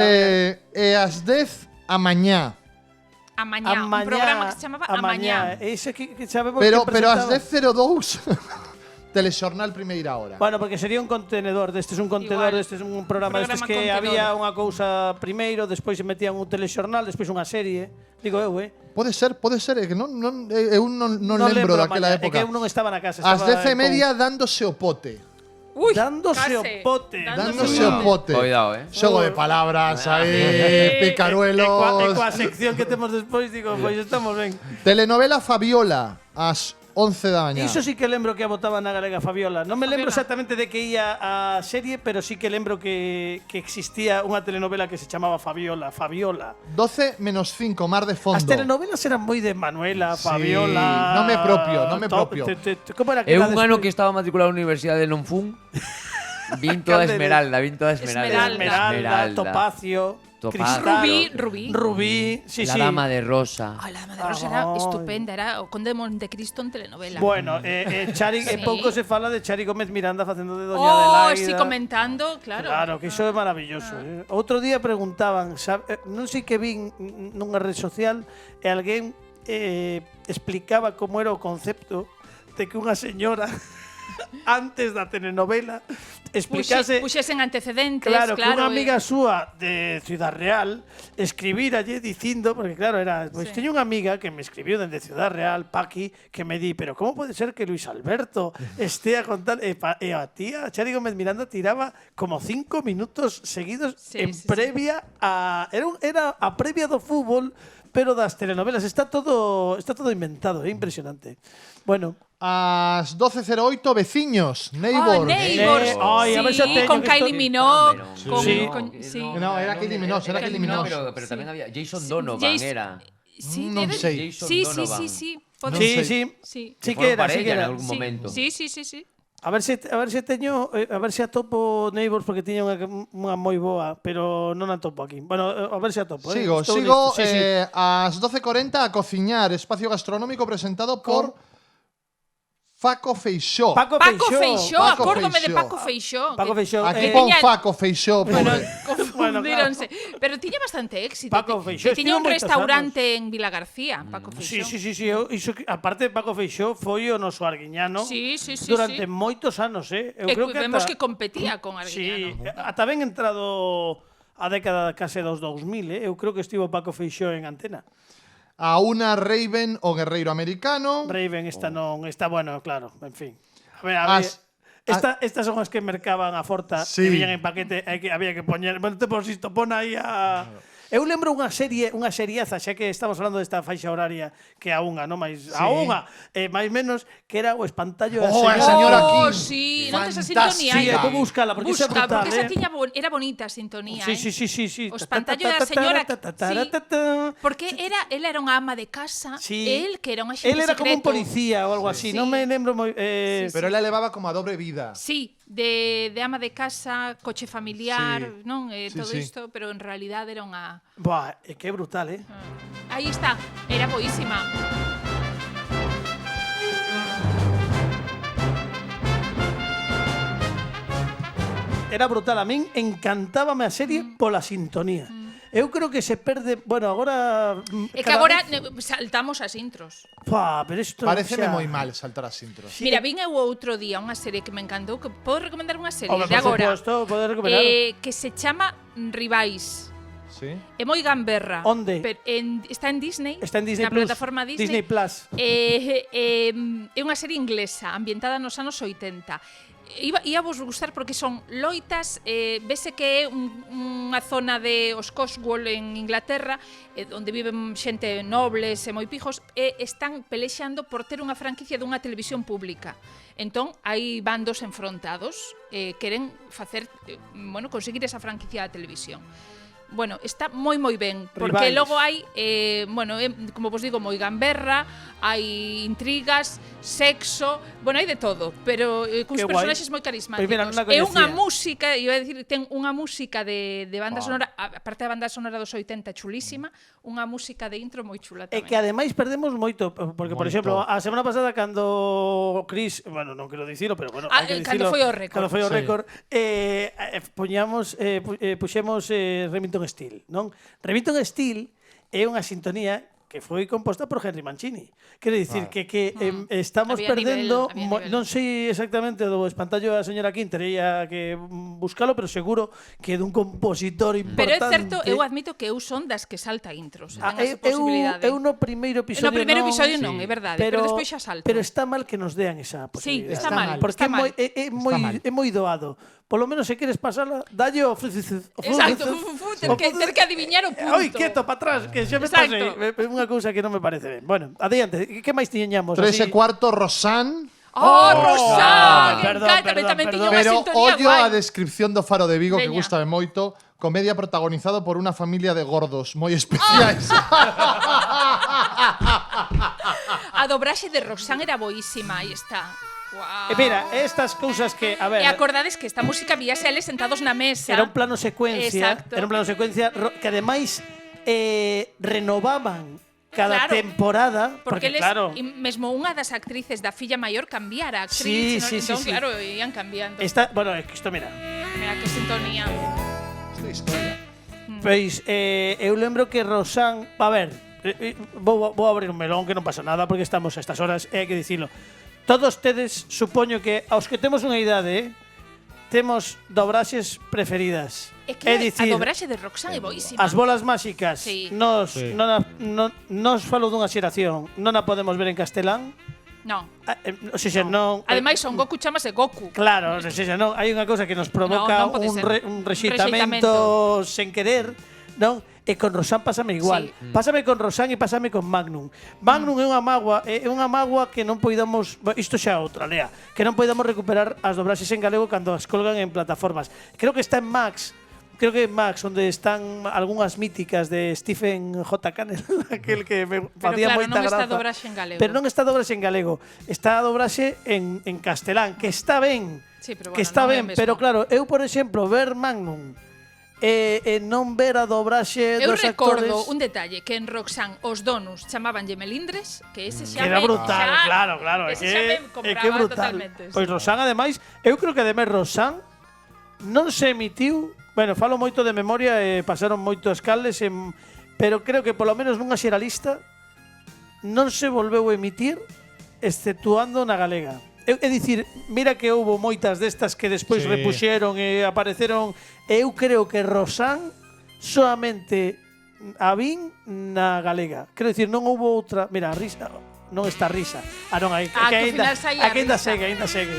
E ás 10 a mañá. A mañá, un programa que se chamaba A Mañá. Ese que sabemos Pero que ás presentaba. 10:02 Telexornal primeira hora. Bueno, porque sería un contenedor, destes un contenedor, Igual. destes un programa destes que Contenedor. había unha cousa primeiro, despois se metían un telexornal, despois unha serie. Digo eu, Pode ser, é que eu non lembro a daquela mañá, é que época. eu non estaba na casa. Ás estaba 10:30 dándose o pote. Uy, Dándose o case. pote. Dándose o pote. Cuidado, Xogo de palabras aí, picaruelos. E coa sección que temos despois, digo, pois estamos ben. Telenovela Fabiola ás 11 da mañá. Iso sí que lembro que a botaba na galega Fabiola. Non me lembro Fabiola. exactamente de que ia a serie, pero sí que lembro que existía unha telenovela que se chamaba Fabiola. 12 menos 5, Mar de Fondo. As telenovelas eran moi de Manuela, Sí, Fabiola. non me propio. Como era Eu era un ano despois? que estaba matriculado na universidade non fun. Vin toda Caldeira. Esmeralda. Esmeralda, Topacio, Topacio. Cristal, Rubí. sí, La sí. Dama de Rosa. Ay, la Dama de Rosa era estupenda, era o Conde de Montecristo en telenovela. Bueno, Chari, Sí. pouco se fala de Chari Gómez Miranda facendo de Doña Oh, Adelaida. sí, comentando, claro. Claro, que iso é maravilloso. Outro día preguntaban, non sei que vin nunha rede social e alguén explicaba como era o concepto de que unha señora antes da telenovela explicase Puxesen antecedentes, claro, claro. que unha amiga súa de Ciudad Real escribiralle dicindo, porque claro, era, pois Sí. teño unha amiga que me escribiu dende Ciudad Real, Paqui, que me di, pero como pode ser que Luis Alberto estea con tal e a tía Chari Gómez Miranda tiraba como 5 minutos seguidos Sí, en sí, sí. previa a era a previa do fútbol, pero das telenovelas está todo inventado, é impresionante. Bueno, Ás 12:08, Veciños, Neighbors. Neighbors. Ay, a ver si Sí, teño con que Kylie esto- Minogue. Sí. Con, Sí. sí. No, era Kylie Minogue, era Kylie Minogue. Pero tamén había Jason Sí, Donovan, Jason- era. Sí, Non debe- sei. Jason Sí, Donovan. sí. Non sí, sei. sí. Sí. Sí fueron que era, sí que parella en era. algún Sí. momento. Sí. A ver se teño, a ver se atopo Neighbors porque tiña unha moi boa, pero non a topo aquí. Bueno, a ver se atopo. Sigo, Estou sigo. listo. Sí, sí. Ás 12:40, A Cociñar, espacio gastronómico presentado por Faco Feixó. Paco Feixó. Paco Acórdome de Feixó. Paco Feixó. Paco que- Feixó. Aquí eh, pon tiña- Faco Feixó. Bueno, pobre. confundíronse. Pero tiña bastante éxito. Paco Feixó Que tiña estivo un moitos restaurante en Vila García, Paco Sí, Feixó. sí. Iso, aparte, Paco Feixó foi o noso arguiñano Sí. durante moitos anos, Eu creo que vemos ata- que competía con Sí, Arguiñano. ata ben entrado a década case dos 2000, Eu creo que estivo Paco Feixó en antena. A una Raven, o guerreiro americano. Raven esta non, está bueno, claro, en fin. A ver. Estas son as que mercaban a Forta, Sí. que viñan en paquete, había que poñer, bueno, te posisto, pon aí a Eu lembro unha seriaza, xa que estamos falando desta faixa horaria, que a unha, non máis, a unha, máis menos, que era o espantallo da Oh, a señora. señora Oh, King. sí, non tes a Fantástica. sintonía. Sí, vou buscala, porque iso é brutal, porque esa eh. tiña era bonita a sintonía, Sí. O espantallo da señora. Sí. Porque ela era unha ama de casa, Sí. el que era un axente Él era como un secreto. policía ou algo así, Sí. non me lembro moi Pero ela levaba como a dobre vida. Sí, de ama de casa, coche familiar, Sí. non? Sí, Todo sí. isto, pero en realidade era unha... Buah, que brutal, Aí está, era boísima. Era brutal, a min encantábame a serie pola sintonía. Eu creo que se perde, bueno, agora É que agora saltamos as intros. pero isto Pareceme xa- moi mal saltar as intros. Sí. Mira, vin eu outro día unha serie que me encantou, que podo recomendar unha serie Home, de por agora, supuesto, podes recuperar. que se chama Rivais. Sí. É moi gamberra. Onde? Está en Disney. Está en Disney na Plus. plataforma Disney Disney. Plus. É unha serie inglesa, ambientada nos anos 80. Ia vos gustar porque son loitas, vese que é unha zona de os Cotswold en Inglaterra, onde viven xente nobles e moi pijos, e están pelexando por ter unha franquicia dunha televisión pública. Entón, hai bandos enfrontados, queren facer, conseguir esa franquicia da televisión. Bueno, está moi ben, porque Rivais. logo hai, como vos digo, moi gamberra, hai intrigas, sexo, hai de todo, pero cuns Que guai. personaxes moi carismáticos. Pois mira, non a É unha coñecía. música, iba a decir, ten unha música de banda sonora, aparte da banda sonora dos 80 chulísima, unha música de intro moi chula E tamén. que ademais perdemos moito, porque, por Moito. exemplo, a semana pasada cando Chris, non quero dicilo, pero hai que Cando dicilo. foi o récord. Cando foi o Sí. récord, puxemos Remington Steele, non? Remington Steele é unha sintonía que foi composta por Henry Mancini. Quero dicir que estamos Había perdendo, nivel, había nivel. non sei exactamente do espantallo da señora Quinn, tería que buscalo, pero seguro que é dun compositor importante. Pero é certo, eu admito que eu son das que salta intros, ten esa posibilidade. Eu no primeiro episodio No primeiro non, episodio non, é verdade, pero despois xa salta. Pero está mal que nos dean esa Sí, posibilidade. está mal, Porque está mal. é moi doado. Polo menos se queres pasala, dalle o Exacto, ter que adiviñar o punto. Oi, quieto, para atrás, que xa me Exacto. pasei. É unha cousa que non me parece ben. Bueno, adiante, que máis tiñamos? 3 e así? cuarto, Rosanne. Rosán, perdón, encántame, tamén tiña unha Pero sintonía ollo a guai. descripción do Faro de Vigo, que Veña. gustame moito. Comedia protagonizado por unha familia de gordos moi especiais. A dobraxe de Rosán era boísima, aí está. Wow. Mira, estas cousas que, a ver, E acordades que esta música víase eles sentados na mesa. era un plano secuencia, Exacto. era un plano secuencia que ademais renovaban cada Claro. temporada, Porque eles, claro, mesmo unha das actrices da filla maior cambiara a Sí, actriz, sí, entón, sí. claro, ian cambiando. bueno, é que isto mira. Mira que sintonía. Esta historia. Pois eu lembro que Rosán, a ver, vou abrir un melón que non pasa nada porque estamos a estas horas, e hai que dicilo. Todos tedes, supoño que aos que temos unha idade, temos dobraxes preferidas. É que É dicir, a dobraxe de Roxanne é boísima. as bolas máxicas, Sí. nos falo dunha xeración, non a podemos ver en castelán. Non. O sea, non. Ademais, Son Goku chamase Goku. Claro, o sea, non, hai unha cousa que nos provoca Non pode ser. un rexeitamento sen querer, non? E con Rosán pásame igual. Sí. Pásame con Rosán e pásame con Magnum. Magnum é unha mágoa que non poidamos, isto xa é outra lea, que non poidamos recuperar as dobraxes en galego cando as colgan en plataformas. Creo que está en Max. Creo que en Max, onde están algunhas míticas de Stephen J. Cannell, aquel que me facía claro, moita non está graza. dobraxe en galego. Pero non está dobraxe en galego, está dobraxe en castelán, que está ben. Sí, pero Que bueno, está non é ben, o mesmo. pero claro, eu, por exemplo, ver Magnum e non ver a dobraxe Eu dos recordo actores un detalle, que en Roxanne os donos chamabanlle Melindres, que ese xa que era me- brutal, xa- claro, é ese xa me que compraba brutal. totalmente. Pois Rosán, ademais, eu creo que ademais Rosán non se emitiu, bueno, falo moito de memoria e pasaron moitos caldes, pero creo que polo menos nunha xeralista non se volveu a emitir exceptuando na galega. É dicir, mira que houbo moitas destas que despois Sí. repuxeron e apareceron. Eu creo que Rosán solamente a vin na galega. Quero dicir, non houbo outra. Mira, a risa, non está a risa. Non hai, Ah, que ao final saía a ainda risa. segue.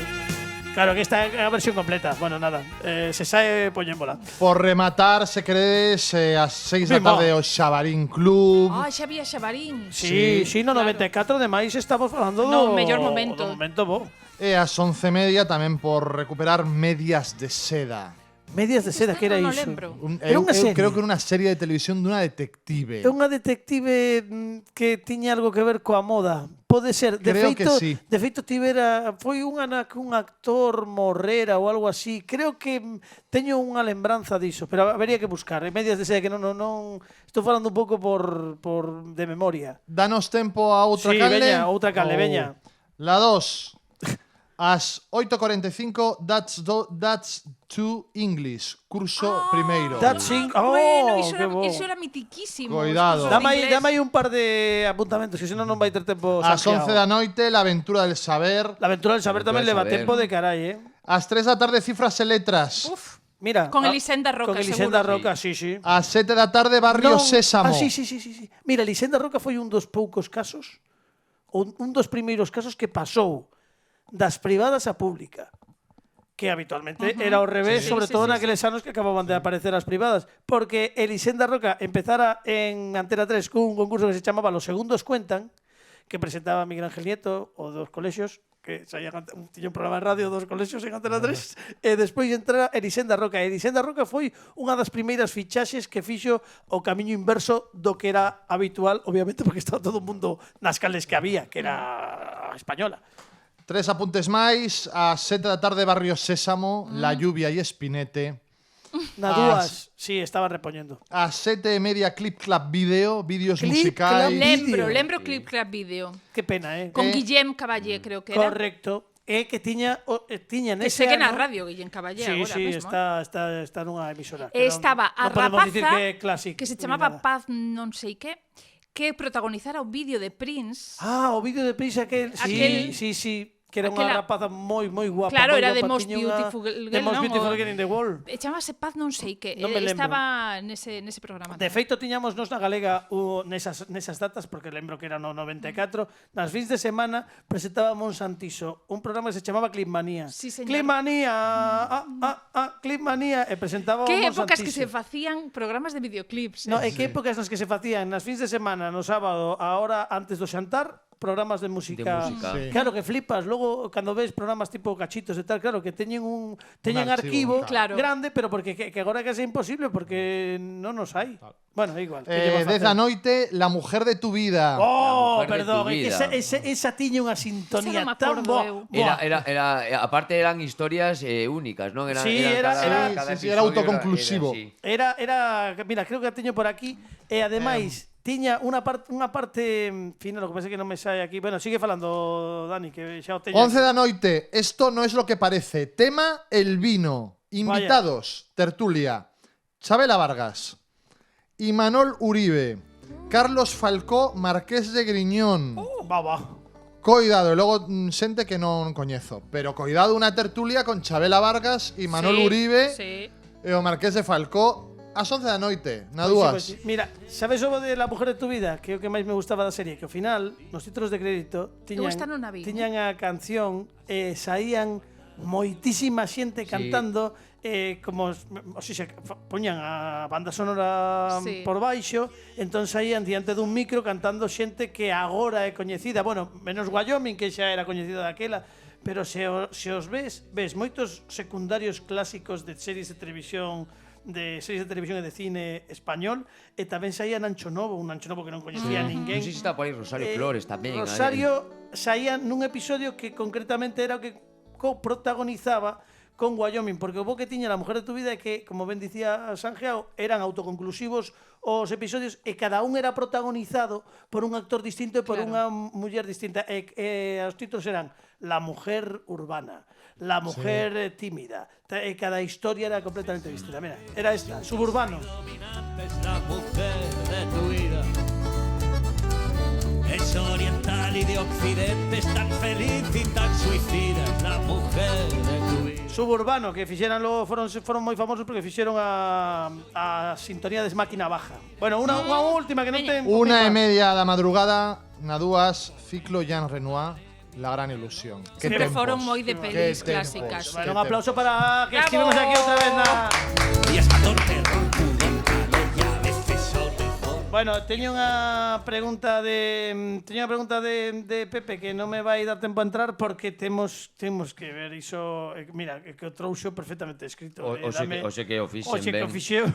Claro, que esta é a versión completa. Bueno, nada, se sae, poñémola. Por rematar, se queredes, ás 6 da Vimos. tarde o Xabarín Club. Ah, xa había Xabarín. Sí, no claro. 94 de máis estamos falando No, do mellor momento. do momento bo. E ás 11:30 tamén por recuperar Medias de Seda. Medias de seda, que era Non iso? lembro. Era unha serie. Creo que era unha serie de televisión dunha detective. É unha detective que tiña algo que ver coa moda. Pode ser, de Creo feito, que sí. de feito tivera, foi unha na que un actor morrera ou algo así. Creo que teño unha lembranza diso, pero habería que buscar. Medias de seda que non estou falando un pouco por de memoria. Danos tempo a outra Sí, canle. veña, outra canle, Ou- veña. La 2. Ás 8:45, That's to English, curso primeiro. That's Sing. Bueno, Qué bo. iso era mitiquísimo. Cuidado. os cursos de Dame inglés. aí un par de apuntamentos, que senón non vai ter tempo. Ás Santiago. 11 da noite, La aventura del saber. La aventura del saber tamén leva Saber. tempo de carai, Ás 3 da tarde, Cifras e letras. Uf, Mira. Con Elisenda Roca, Con Elisenda seguro. Roca, sí. Ás 7 da tarde, Barrio Non- Sésamo. Ah, sí. Mira, Elisenda Roca foi un dos poucos casos, ou un dos primeiros casos que pasou das privadas a pública. que habitualmente era ao revés, Sí, sobre sí, todo sí, naqueles anos que acababan de aparecer as privadas, porque Elisenda Roca empezara en Antena 3 cun concurso que se chamaba Los Segundos Cuentan, que presentaba Miguel Ángel Nieto, o dos colexios, que tiña un programa de radio dos colexios en Antena 3, e despois entra Elisenda Roca. Elisenda Roca foi unha das primeiras fichaxes que fixo o camiño inverso do que era habitual, obviamente porque estaba todo o mundo nas cales que había, que era española. 3 apuntes máis. A 7 da tarde, Barrio Sésamo, La Lluvia y Espinete. Na dúas, sí, estaba repoñendo. A 7:30, Clip Clap Video, vídeos Clip musicais. Clap Vídeo. Lembro Clip Clap Video. Que pena, Con Guillem Caballé, creo que era. Correcto. E que tiña Que nese segue na ano... radio Guillem Caballé Sí, agora sí, mesmo. está nunha emisora. E estaba a non podemos dicir rapaza que é clásico, que se ni chamaba nada. Paz non sei que protagonizara o vídeo de Prince. Ah, o vídeo de Prince aquel. Aquel- Sí. Que era unha aquela- rapaza moi guapa. Claro, moi era guapa, The Most tiña Beautiful Girl, The Most non? Beautiful O- Girl in the World. Chamase Paz non sei que. Non me lembro. Estaba nese programa. De feito, tiñamos nos na Galega nesas datas, porque lembro que era no 94, nas fins de semana presentábamos Santiso, un programa que se chamaba Clipmanía. Sí, señor. Clipmanía, Clipmanía, e presentábamos Que épocas que Santiso. se facían programas de videoclips. No, e que épocas nas que se facían nas fins de semana, no sábado, a hora antes do xantar, programas de música. De música. Sí. Claro que flipas, logo cando ves programas tipo cachitos e tal, claro que teñen archivo, arquivo claro. grande, pero porque que agora que é imposible porque non nos hai. Bueno, é igual. que lle vas a 10 da facer? noite, La Mujer de tu Vida. Oh, La mujer de perdón, tu é que vida. esa tiña unha sintonía Esa non me tan acordo boa. eu. Aparte eran historias únicas, ¿no? Sí, era- era episodio autoconclusivo. Era, mira, creo que a teño por aquí e ademais tiña unha parte final, lo que pasa é que non me sai aquí. Bueno, sigue falando Dani, que xa o teño. 11 da noite, Esto no es lo que parece. Tema, el vino. Invitados, tertulia. Chabela Vargas, Imanol Uribe, Carlos Falcó, Marqués de Griñón. Va. Coidado, e logo xente que non coñezo. Pero coidado unha tertulia con Chabela Vargas, Imanol Sí, Uribe Sí. e o Marqués de Falcó ás 11 da noite, na Pois sí, dúas. pois sí. Mira, sabes o de La Mujer de tu Vida? Que é o que máis me gustaba da serie, que ao final, nos títulos de crédito, esta non a vi, tiñan a canción e saían moitísima xente Sí. cantando como, o sea, poñan a banda sonora Sí. por baixo, entón saían diante dun micro cantando xente que agora é coñecida, bueno, menos Wyoming, que xa era coñecida daquela, pero se os ves moitos secundarios clásicos de series de televisión e de cine español, e tamén saía Nancho Novo, un Nancho Novo que non coñecía ninguén. Non sei se está por aí Rosario Flores tamén. Rosario saía nun episodio que concretamente era o que protagonizaba con Wyoming, porque o bo que tiña La Mujer de tu Vida é que, como ben dicía Sanjeao, eran autoconclusivos os episodios e cada un era protagonizado por un actor distinto e por Claro. unha muller distinta. E os títulos eran La Mujer Urbana, La Mujer Tímida, e cada historia era completamente distinta. Mira, era esta, Suburbano. Es la mujer de tu vida. Es oriental y de occidente, es tan feliz y tan suicida. Es la mujer de tu vida. Suburbano, que fixeran logo foron moi famosos porque fixeron a sintonía de Máquina Baja. Bueno, unha última que non ten... 1:30 da madrugada, na dúas, Ciclo Jean Renoir, La Gran Ilusión. Que Sempre tempos. foron moi de Que pelis tempos. clásicas. Bueno, un aplauso para que ¡Bravo! estivemos aquí outra vez na... Y es actor, terror, pudor, calor y a veces sol mejor. Bueno, teño unha pregunta de Pepe que non me vai dar tempo a entrar porque temos que ver iso, mira, que o trouxo perfectamente escrito. O xe que o fixen que ben. o fixo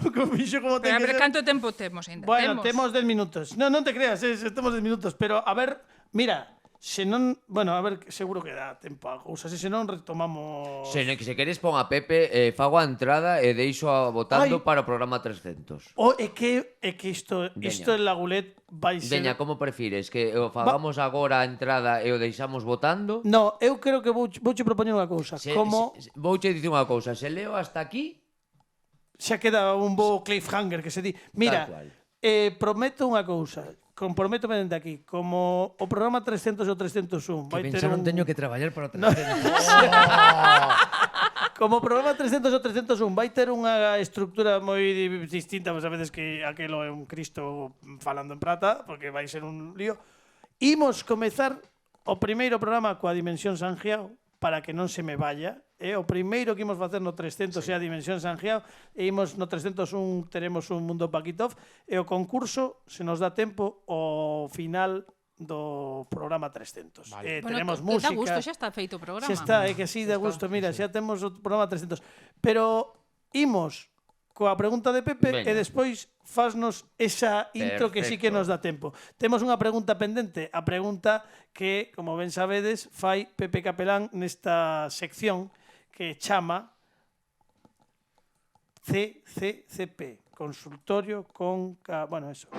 como ten Pero a que ver, ser. canto tempo temos ainda? Bueno, temos 10 minutos. Non te creas, temos 10 minutos, pero a ver, mira, se non, bueno, a ver, seguro que dá tempo a cousa, se non retomamos. Se queres pon a Pepe, fago a entrada e deixo a votando Ai. para o programa 300. É que isto en Lagulet vai ser. Veña, como prefires? Que o fagamos agora a entrada e o deixamos votando? No, eu creo que vouche propoñer unha cousa. Como Vouche dicir unha cousa, se leo hasta aquí, xa queda un bo cliffhanger que se di. Mira, Tal cual. Prometo unha cousa. Comprométome dende aquí. Como o programa 300 ou 301 vai ter un... que traballar para o 300. Como o programa 300 ou 301 vai ter unha estructura moi distinta, pois a veces que aquelo é un Cristo falando en prata, porque vai ser un lío. Imos comezar o primeiro programa coa Dimensión Sanjeao para que non se me vaya. é o primeiro que imos facer no 300 é a Dimensión Sangiao, e imos no 301 teremos un Mundo Paquitov, e o concurso, se nos dá tempo, ao final do programa 300. Vale. Teremos Dá música. gusto, xa está feito o programa. Xa está, é que sí, dá gusto. Mira, xa temos o programa 300. Pero imos coa pregunta de Pepe Veña. e despois fasnos esa intro que sí que Perfecto. nos dá tempo. Temos unha pregunta pendente, a pregunta que, como ben sabedes, fai Pepe Capelán nesta sección que chama CCCP, Consultorio con... Bueno, eso.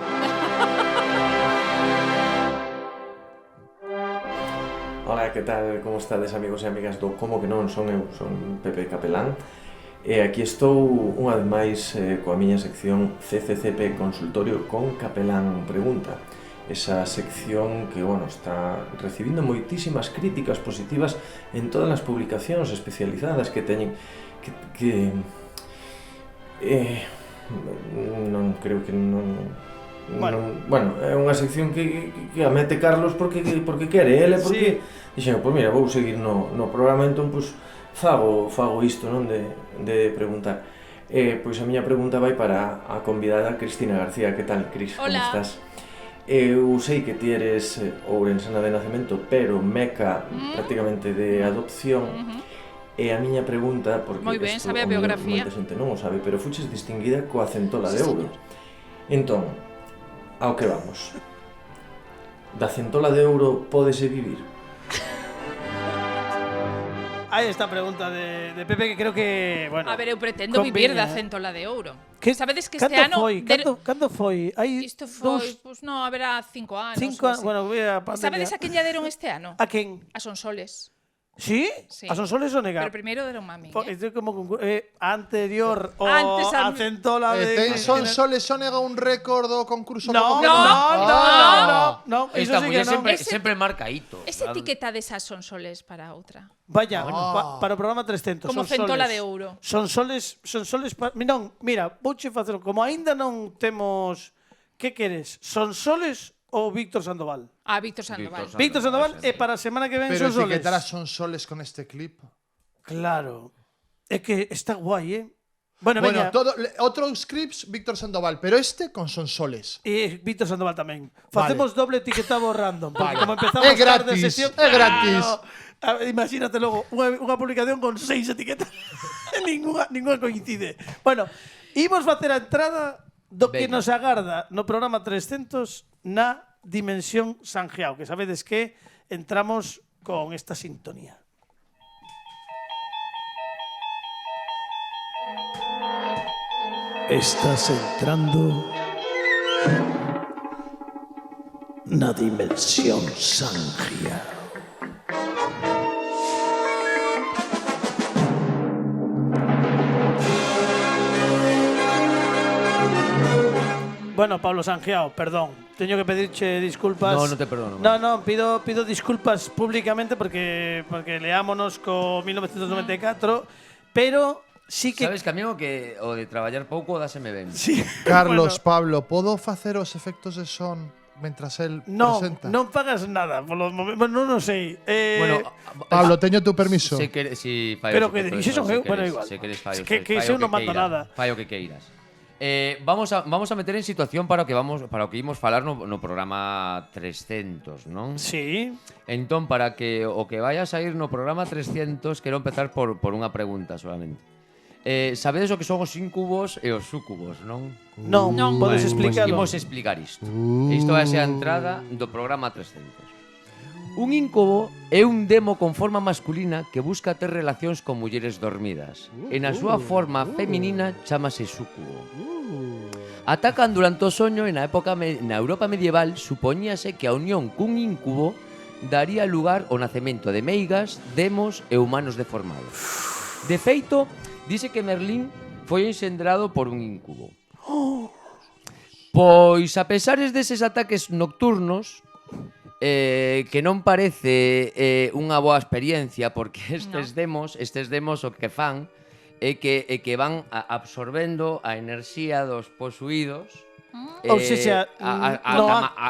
Ola, que tal? Como estades, amigos e amigas do Como que non? Son eu, son Pepe Capelán. E aquí estou unha vez máis coa miña sección CCCP Consultorio con Capelán Pregunta. Esa sección que, bueno, está recibindo moitísimas críticas positivas en todas as publicacións especializadas que teñen non creo que non. Bueno, é unha sección que a mete Carlos porque quere ele, porque dixen, pois mira, vou seguir no programa, entón pois fago isto, non, de preguntar. Pois a miña pregunta vai para a convidada Cristina García. Que tal, Cris? Hola. Como estás? Eu sei que ti eres ourensana de nacemento, pero meca prácticamente de adopción. E a miña pregunta, porque Moi ben, isto sabe a biografía. moita xente non o sabe, pero fuches distinguida coa centola de Sí, ouro. Entón, ao que vamos? Da centola de ouro pódese vivir? Hai esta pregunta de Pepe que creo que, bueno... A ver, eu pretendo vivir da conviña. centola de ouro. Que- Sabedes que este Cando ano... foi? Cando foi? Hai Isto foi, dous, pues no, haberá 5 anos. 5 ou anos, así. bueno, voy a pandemia. Sabedes a quen lle deron este ano? A quen? A Sonsoles. Sí? Sí. A Sonsoles o Nega? Pero primeiro deron a min, Isto é como anterior o Antes a a- centola de... Ten Sonsoles Sónega un récord do concurso No, Como que no, Esta iso sí que muller non. sempre marca hito. Ese etiqueta desas Sonsoles para outra. Vaya, para o programa 300. Como son centola soles. de ouro. Son soles non, mira, vouche facer, como aínda non temos, que queres? Son soles ou Víctor Sandoval? A Víctor Sandoval. Víctor Sandoval e para a semana que ven Pero son soles. etiquetar a Sonsoles con este clip. Claro. É que está guai, Bueno, Bueno, veña. otros clips, Víctor Sandoval, pero este con Sonsoles. E Víctor Sandoval tamén. Facemos doble etiquetado random, porque Vale. como empezamos É tarde gratis, sesión, é gratis. Imagínate logo unha publicación con 6 etiquetas. ninguna coincide. Bueno, imos facer a entrada do que Veña. nos agarda no programa 300 na Dimensión Sangiao, que sabedes que entramos con esta sintonía. Estás entrando na Dimensión Sangiao. Bueno, Pablo Sangiao, perdón. Teño que pedirche disculpas. No, no te perdono. No, pido disculpas públicamente porque leámonos co 1994, pero sí que Sabes que a mí o de traballar pouco dáseme ben. sí. Carlos, Bueno, Pablo, ¿puedo hacer os efectos de son mientras él no, presenta? non pagas nada, polo momento, non sei. Bueno, Pablo, teño tu permiso. Se quere, si fai Pero os que efectos dixo de son, eu, bueno, igual. Se queres fai os Que fai eu o non mando queiras, nada. Fai o que queiras. Vamos a meter en situación para o que imos falar no programa 300, non? Sí. Entón, para que o que vaya a sair no programa 300, quero empezar por unha pregunta solamente. Sabedes o que son os incubos e os súcubos, non? Non, Non. podes Pois explicarlo. imos explicar isto. Isto vai ser a entrada do programa 300. Un incubo é un demo con forma masculina que busca ter relacións con mulleres dormidas. E na súa forma feminina chámase súcubo. Atacan durante o soño e na Europa medieval supoñíase que a unión cun incubo daría lugar ao nacemento de meigas, demos e humanos deformados. De feito, dice que Merlín foi enxendrado por un incubo. Pois, a pesares deses ataques nocturnos, que non parece unha boa experiencia, porque estes demos o que fan é que van absorbendo a enerxía dos posuídos. Ou sexa,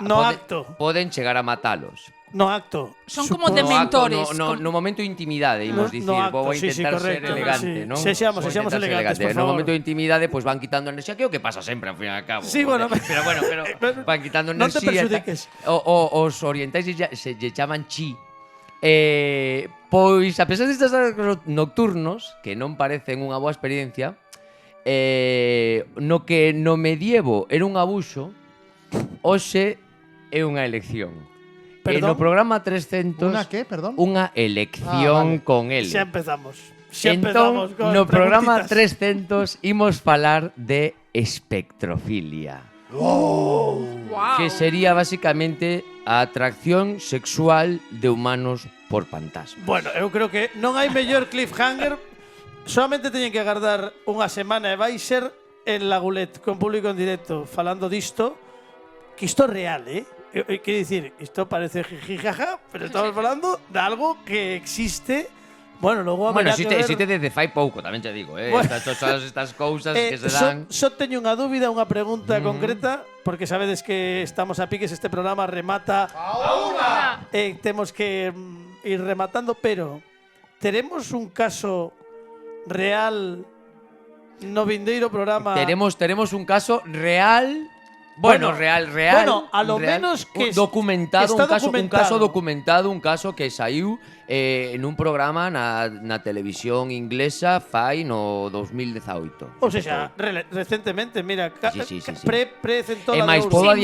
no acto. Poden chegar a matalos. No acto. Son como supoño. de mentores. No momento de intimidade, imos dicir, acto, vou a sí, intentar ser correcto, elegante, sí. non? Sexamos Vou intentar ser elegantes, por No favor. momento de intimidade, pois van quitando enerxía, que é o que pasa sempre, ao fin e ao cabo. Sí, bueno, pero van quitando non te enerxía. perxudiques. Os orientais se lle chaman chi. Pois, a pesar destes nocturnos, que non parecen unha boa experiencia, no que no medievo era un abuso, hoxe é unha elección. Perdón? No programa 300 Una qué, perdón? unha elección vale. con ele. Xa empezamos. Xa Entón, empezamos con no programa preguntitas. 300 imos falar de espectrofilia, Wow. que sería basicamente a atracción sexual de humanos por fantasmas. Bueno, eu creo que non hai mellor cliffhanger. Solamente teñen que agardar unha semana e vai ser en Lagulet, con público en directo, falando disto, que isto é real, Quero dicir, isto parece jijijaja, pero estamos falando de algo que existe. Bueno, logo Bueno, haberá que ver. existe desde fai pouco, tamén te digo, Bueno. estas cousas que se dan. Só teño unha dúbida, unha pregunta concreta, porque sabedes que estamos a piques, este programa remata temos que ir rematando, pero teremos un caso real no vindeiro programa. Tenemos un caso real. Bueno, real. Bueno, a lo real, menos que documentado, está un caso que saiu en un programa na televisión inglesa fai no 2018. O sea, recentemente, mira, Sí. pre-centola E máis, de podo Ouro. Sí,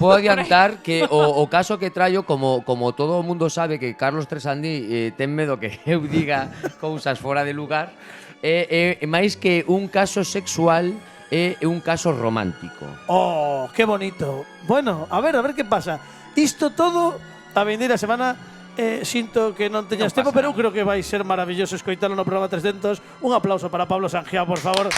por aí. adiantar que o caso que traio, como todo o mundo sabe que Carlos Tresandí ten medo que eu diga cousas fora de lugar, é máis que un caso sexual, é un caso romántico. Oh, qué bonito. Bueno, a ver qué pasa. Isto todo a vindeira semana sinto que non teñas Non tempo, pasa pero eu nada. creo que vai ser maravilloso escoitalo no programa 300. Un aplauso para Pablo Sangiao, por favor.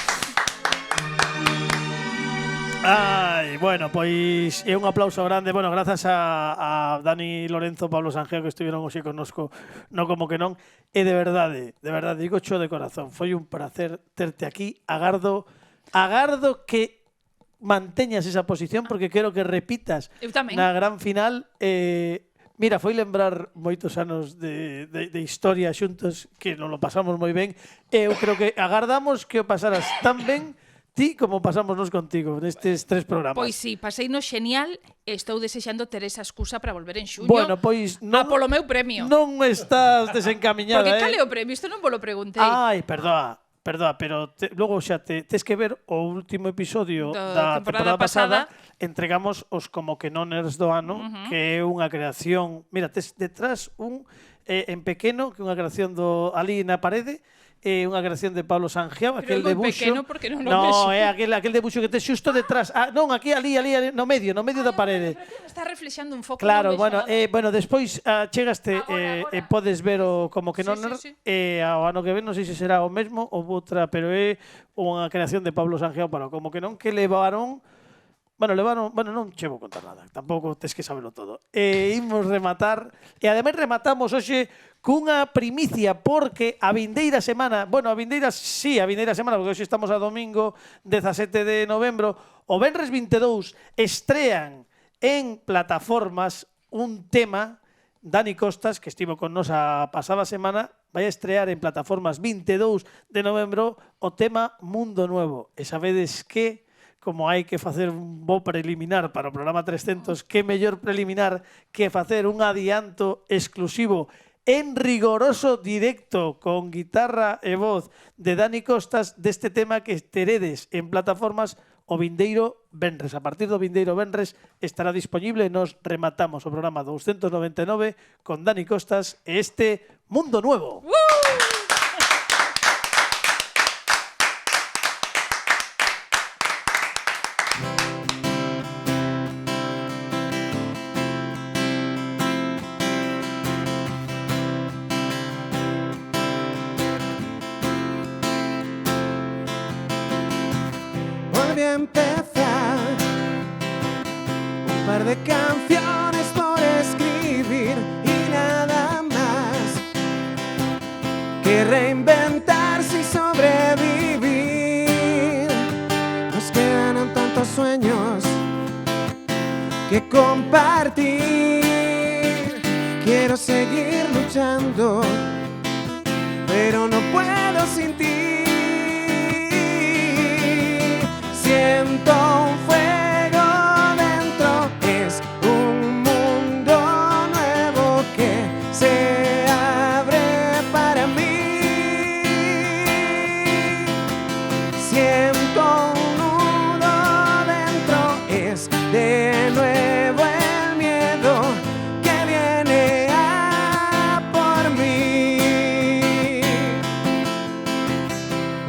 Ai, bueno, pois é un aplauso grande. Bueno, grazas a Dani Lorenzo, Pablo Sangiao, que estiveron hoxe connosco no Como que non. E de verdade, digo cho de corazón, foi un placer terte aquí. Agardo que manteñas esa posición, porque quero que repitas Eu tamén. na gran final. Mira, foi lembrar moitos anos de historia xuntos, que nos lo pasamos moi ben. Eu creo que agardamos que o pasaras tan ben ti como pasámonos contigo nestes 3 programas. Pois sí, pasei no xenial e estou desexando ter esa excusa para volver en xuño. Bueno, pois a polo meu premio. non estás desencamiñada. Porque cal é o premio? Isto non vos lo preguntei. Ai, perdoa, pero logo xa tes que ver o último episodio da temporada pasada. Entregamos os Como que noners do ano, que é unha creación. Mira, tes detrás un en pequeno, que é unha creación do ali na parede, unha creación de Pablo Sangiao, Pero aquel é moi debuxo. pequeno porque non o No, vexo. é aquel debuxo que tes xusto detrás. Ah, non, aquí ali no medio da parede. Está reflexando un foco. Claro, non vexo bueno, nada. despois chegaste Agora. e podes ver o Como que Sí, non sí. ao ano que ven, non sei se será o mesmo ou outra, pero é unha creación de Pablo Sangiao para o Como que non, que levaron. Bueno, non che vou contar nada, tampouco tes que saberlo todo. Imos rematar, e ademais rematamos hoxe cunha primicia, porque a vindeira semana, a vindeira semana, porque hoxe estamos a domingo 17 de novembro, o venres 22 estrean en plataformas un tema. Dani Costas, que estivo con nos a pasada semana, vai a estrear en plataformas 22 de novembro o tema Mundo Nuevo. E sabedes que, como hai que facer un bo preliminar para o programa 300, que mellor preliminar que facer un adianto exclusivo en rigoroso directo con guitarra e voz de Dani Costas deste tema que teredes en plataformas o vindeiro venres. A partir do vindeiro venres estará disponible. Nos rematamos o programa 299 con Dani Costas e este Mundo Nuevo. Volví a empezar un par de canciones por escribir y nada más que reinventarse y sobrevivir. Nos quedan tantos sueños que compartir. Quiero seguir luchando, pero no puedo sin ti. Siento un fuego dentro, es un mundo nuevo que se abre para mí. Siento un nudo dentro, es de nuevo el miedo que viene a por mí.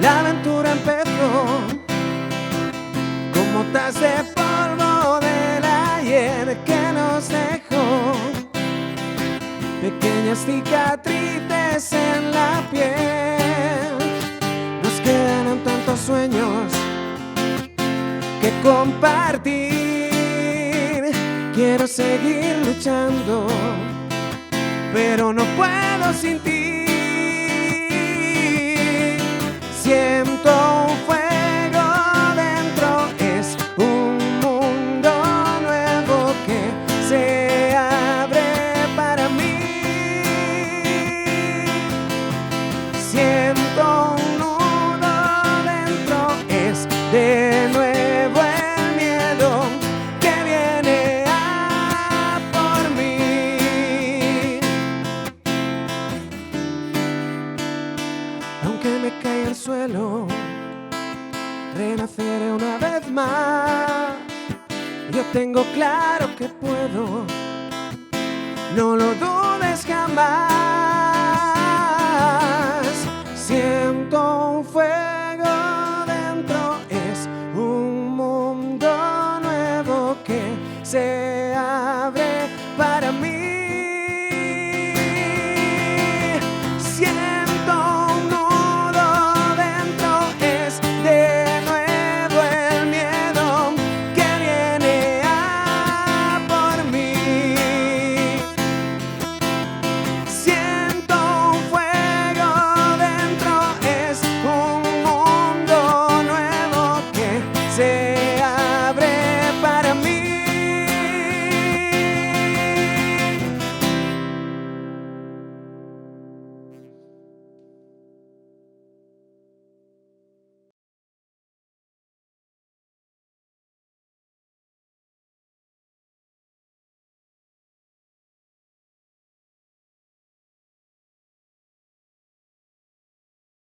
La aventura empezó con motas de polvo del ayer que nos dejó pequeñas cicatrices en la piel. Nos quedan tantos sueños que compartir. Quiero seguir luchando, pero no puedo sin ti. Siento un fuego dentro, es un mundo nuevo que se abre para mí. Siento un nudo dentro, es de nuevo el miedo que viene a por mí. Aunque me caiga al suelo, renaceré una vez más. Yo tengo claro que puedo, no lo dudes jamás.